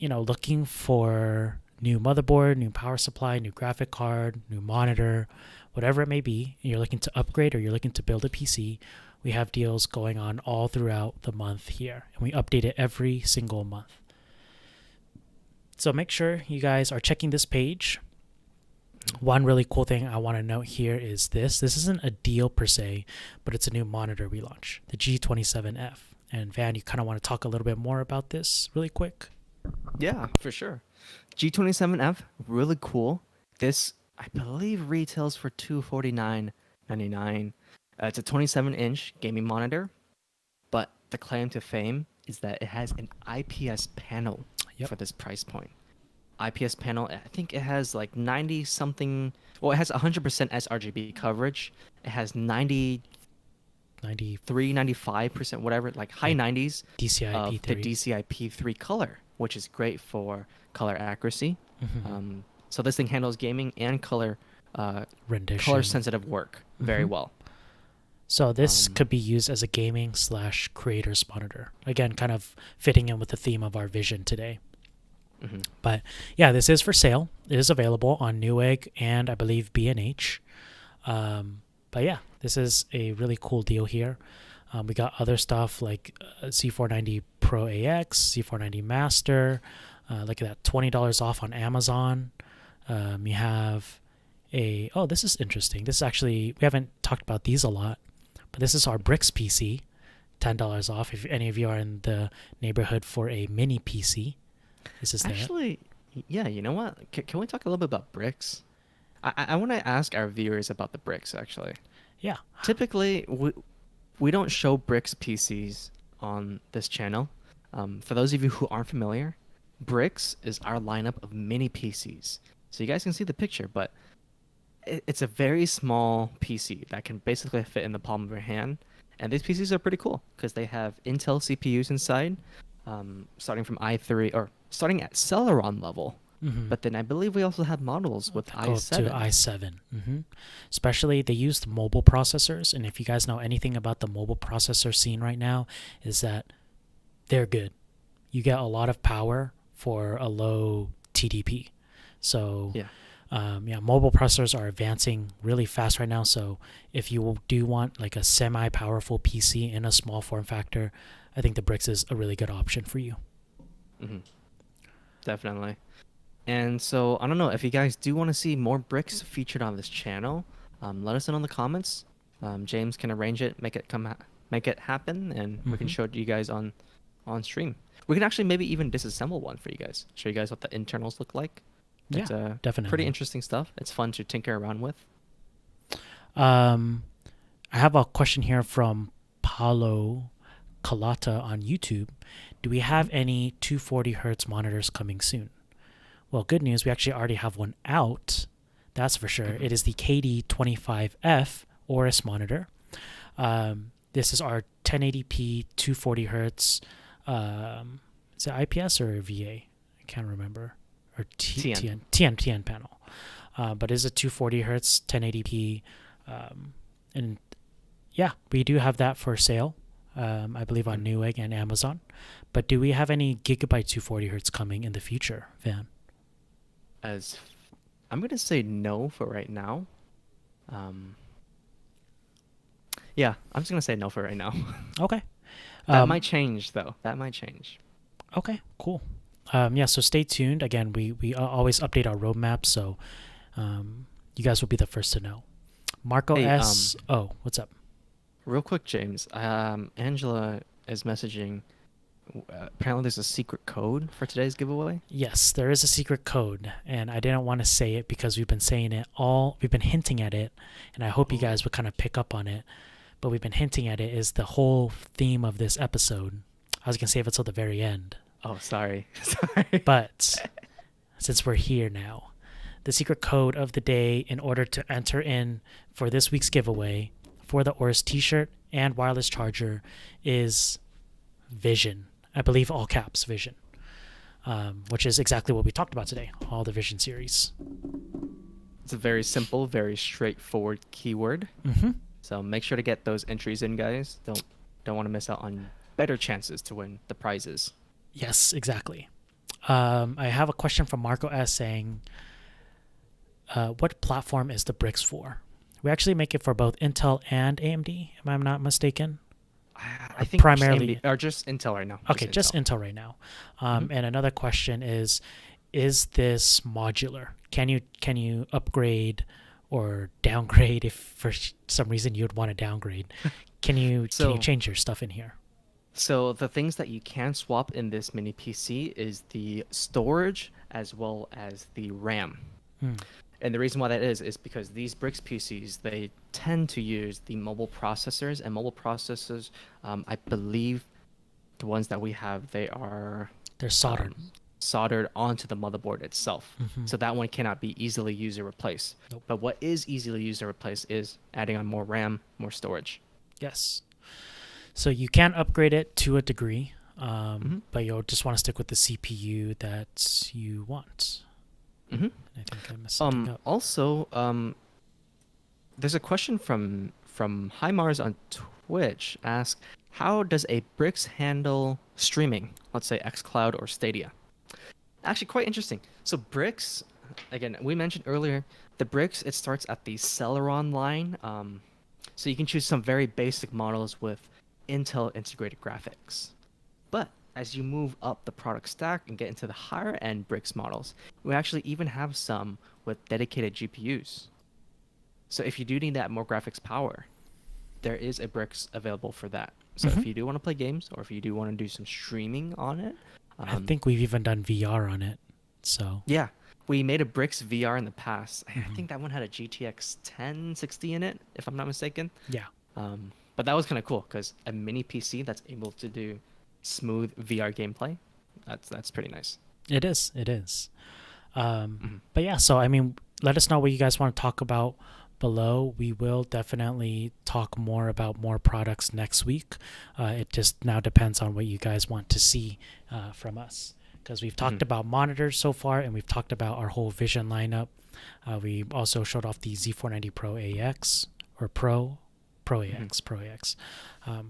looking for new motherboard, new power supply, new graphic card, new monitor, whatever it may be, and you're looking to upgrade or you're looking to build a PC, we have deals going on all throughout the month here, and we update it every single month. So make sure you guys are checking this page. One really cool thing I want to note here is this. This isn't a deal per se, but it's a new monitor we launched, the G27F. And Van, you kind of want to talk a little bit more about this really quick? Yeah, for sure. G27F, really cool. This, I believe, retails for $249.99. It's a 27-inch gaming monitor, but the claim to fame is that it has an IPS panel for this price point. IPS panel, I think it has like 90 something, well, it has 100% sRGB coverage. It has 93, 95%, whatever, like high 90s DCI of P3. the DCI P3 color, which is great for color accuracy. So this thing handles gaming and color rendition, color sensitive work very well. So this could be used as a gaming / creators monitor. Again, kind of fitting in with the theme of our vision today. But yeah, this is for sale. It is available on Newegg and I believe B&H. But yeah, this is a really cool deal here. We got other stuff like Z490 Pro AX, Z490 Master. Look at that, $20 off on Amazon. You have this is interesting. This is actually, we haven't talked about these a lot, but this is our Bricks PC, $10 off. If any of you are in the neighborhood for a mini PC, this is actually, yeah, you know what? Can we talk a little bit about Bricks? I want to ask our viewers about the Bricks, actually. Yeah. Typically, we don't show Bricks PCs on this channel. For those of you who aren't familiar, Bricks is our lineup of mini PCs. So you guys can see the picture, but it's a very small PC that can basically fit in the palm of your hand. And these PCs are pretty cool because they have Intel CPUs inside, starting from i3 or starting at Celeron level. But then I believe we also have models with i7. To i7. Especially they used mobile processors, and if you guys know anything about the mobile processor scene right now, is that they're good. You get a lot of power for a low TDP. So mobile processors are advancing really fast right now. So if you do want like a semi-powerful PC in a small form factor, I think the Bricks is a really good option for you. Definitely. And so I don't know if you guys do want to see more Bricks featured on this channel. Let us know in the comments. James can arrange it, make it happen, and we can show it to you guys on stream. We can actually maybe even disassemble one for you guys. Show you guys what the internals look like. It's definitely pretty interesting stuff. It's fun to tinker around with. I have a question here from Paulo Kalata on YouTube. Do we have any 240 hertz monitors coming soon? Well, good news. We actually already have one out. That's for sure. It is the KD25F AORUS monitor. This is our 1080p 240 hertz. Is it IPS or VA? I can't remember. Or TN panel. But it is a 240 hertz 1080p. And yeah, we do have that for sale. I believe on Newegg and Amazon. But do we have any Gigabyte 240 hertz coming in the future, Van? I'm going to say no for right now. Yeah, I'm just going to say no for right now. Okay. That might change, though. That might change. Okay, cool. Yeah, so stay tuned. Again, we always update our roadmap, so you guys will be the first to know. Marco S. What's up? Real quick, James. Angela is messaging. Apparently, there's a secret code for today's giveaway. Yes, there is a secret code, and I didn't want to say it because we've been saying it we've been hinting at it, and I hope you guys would kind of pick up on it. But we've been hinting at it is the whole theme of this episode. I was gonna save it till the very end. Oh, sorry. Sorry. But since we're here now, the secret code of the day in order to enter in for this week's giveaway for the AORUS t-shirt and wireless charger is Vision. I believe all caps Vision, which is exactly what we talked about today, all the Vision series. It's a very simple, very straightforward keyword. Mm-hmm. So make sure to get those entries in, guys. Don't want to miss out on better chances to win the prizes. Yes, exactly. I have a question from Marco S saying, what platform is the bricks for? We actually make it for both Intel and AMD, if I'm not mistaken. I think primarily- or just Intel right now. Okay, just Intel right now. And another question is this modular? Can you upgrade or downgrade if for some reason you'd want to downgrade? Can you change your stuff in here? So the things that you can swap in this mini PC is the storage as well as the RAM. And the reason why that is because these bricks PCs, they tend to use the mobile processors, and mobile processors, I believe the ones that we have, they're soldered. Soldered onto the motherboard itself. Mm-hmm. So that one cannot be easily used or replaced. Nope. But what is easily used or replaced is adding on more RAM, more storage. Yes. So you can upgrade it to a degree, but you'll just want to stick with the CPU that you want. Mm-hmm. I think I messed something up. Also, there's a question from HiMars on Twitch. Ask, how does a bricks handle streaming? Let's say xCloud or Stadia. Actually, quite interesting. So bricks, again, we mentioned earlier, the bricks, it starts at the Celeron line. So you can choose some very basic models with Intel integrated graphics. But as you move up the product stack and get into the higher end bricks models, we actually even have some with dedicated GPUs. So if you do need that more graphics power, there is a bricks available for that. So if you do want to play games, or if you do want to do some streaming on it, I think we've even done VR on it. So yeah, we made a bricks VR in the past. I think that one had a GTX 1060 in it, if I'm not mistaken. yeah. But that was kind of cool because a mini PC that's able to do smooth VR gameplay, that's pretty nice. It is. But yeah, so I mean, let us know what you guys want to talk about below. We will definitely talk more about more products next week. It just now depends on what you guys want to see from us, because we've talked about monitors so far, and we've talked about our whole Vision lineup. We also showed off the Z490 Pro AX or Pro AX.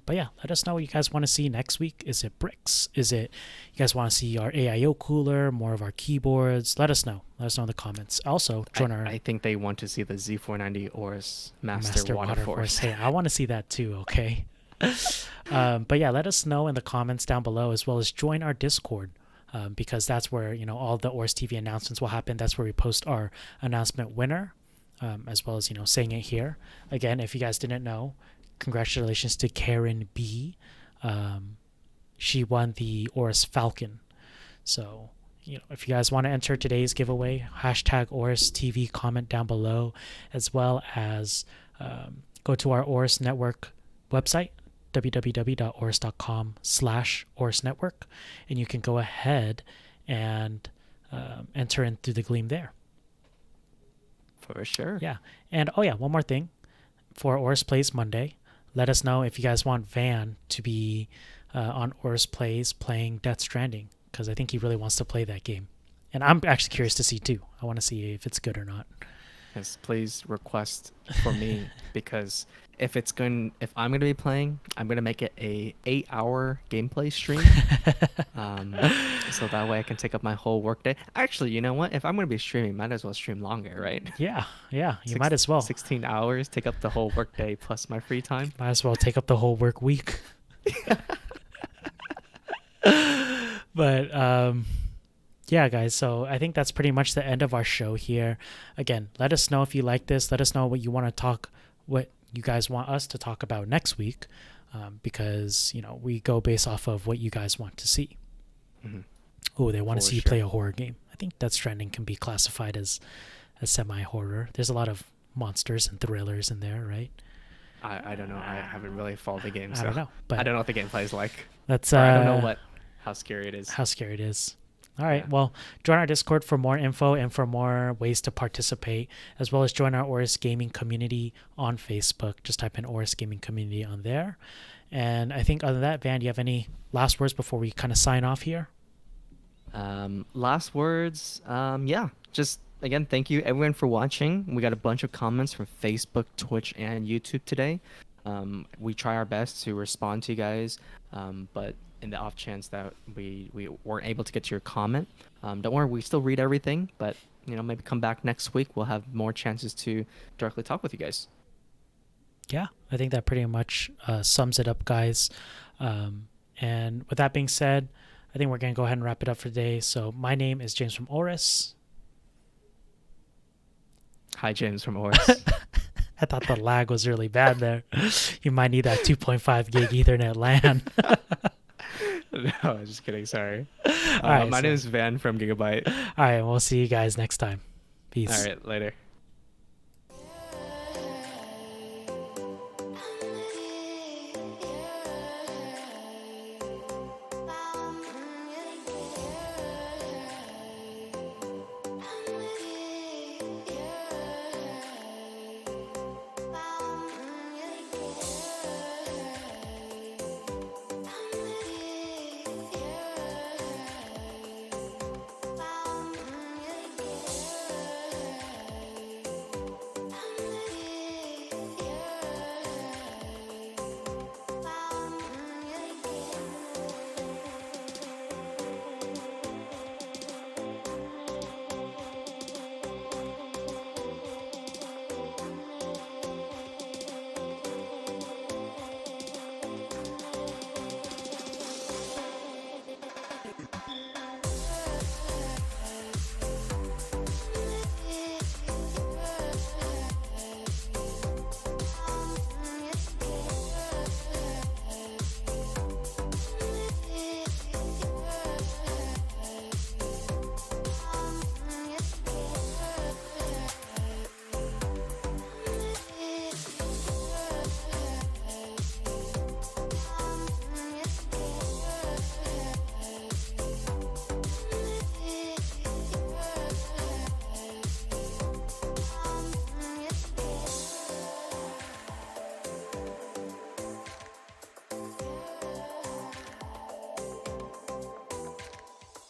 But yeah, let us know what you guys want to see next week. Is it bricks? Is it you guys want to see our AIO cooler, more of our keyboards? Let us know. Let us know in the comments. Also, join I think they want to see the Z490 AORUS Master Water Force. Hey, I want to see that too, okay? But yeah, let us know in the comments down below, as well as join our Discord. Because that's where, all the AORUS TV announcements will happen. That's where we post our announcement winner. As well as saying it here again. If you guys didn't know, congratulations to Karen B. She won the AORUS Falcon. So if you guys want to enter today's giveaway, hashtag AORUS TV, comment down below, as well as go to our AORUS Network website, www.aorus.com/AORUS Network, and you can go ahead and enter in through the Gleam there. For sure. Yeah. And one more thing. For AORUS Plays Monday, let us know if you guys want Van to be on AORUS Plays playing Death Stranding, because I think he really wants to play that game. And I'm actually curious to see too. I want to see if it's good or not. Yes, please request for me, because if I'm going to be playing, I'm going to make it a 8-hour gameplay stream. So that way I can take up my whole workday. Actually, you know what? If I'm going to be streaming, might as well stream longer, right? Yeah. You might as well. 16 hours, take up the whole workday plus my free time. Might as well take up the whole work week. But yeah, guys, so I think that's pretty much the end of our show here. Again, let us know if you like this. Let us know what you want to talk, what you guys want us to talk about next week, because we go based off of what you guys want to see. Oh, they want to see you play a horror game. I think Death Stranding can be classified as a semi-horror. There's a lot of monsters and thrillers in there, right? I don't know. I haven't really followed the game, so I don't know, but I don't know what the gameplay is like. That's I don't know how scary it is. All right. Yeah. Well, join our Discord for more info and for more ways to participate, as well as join our AORUS Gaming community on Facebook. Just type in AORUS Gaming community on there. And I think other than that, Van, do you have any last words before we kind of sign off here? Last words. Yeah. Just again, thank you everyone for watching. We got a bunch of comments from Facebook, Twitch, and YouTube today. We try our best to respond to you guys, but in the off chance that we weren't able to get to your comment, don't worry, we still read everything. But maybe come back next week. We'll have more chances to directly talk with you guys. Yeah, I think that pretty much sums it up, guys. And with that being said, I think we're going to go ahead and wrap it up for today. So my name is James from AORUS. Hi, James from AORUS. I thought the lag was really bad there. You might need that 2.5 gig Ethernet LAN. No, I was just kidding. Sorry. All right, my name is Van from Gigabyte. All right, we'll see you guys next time. Peace. All right, later.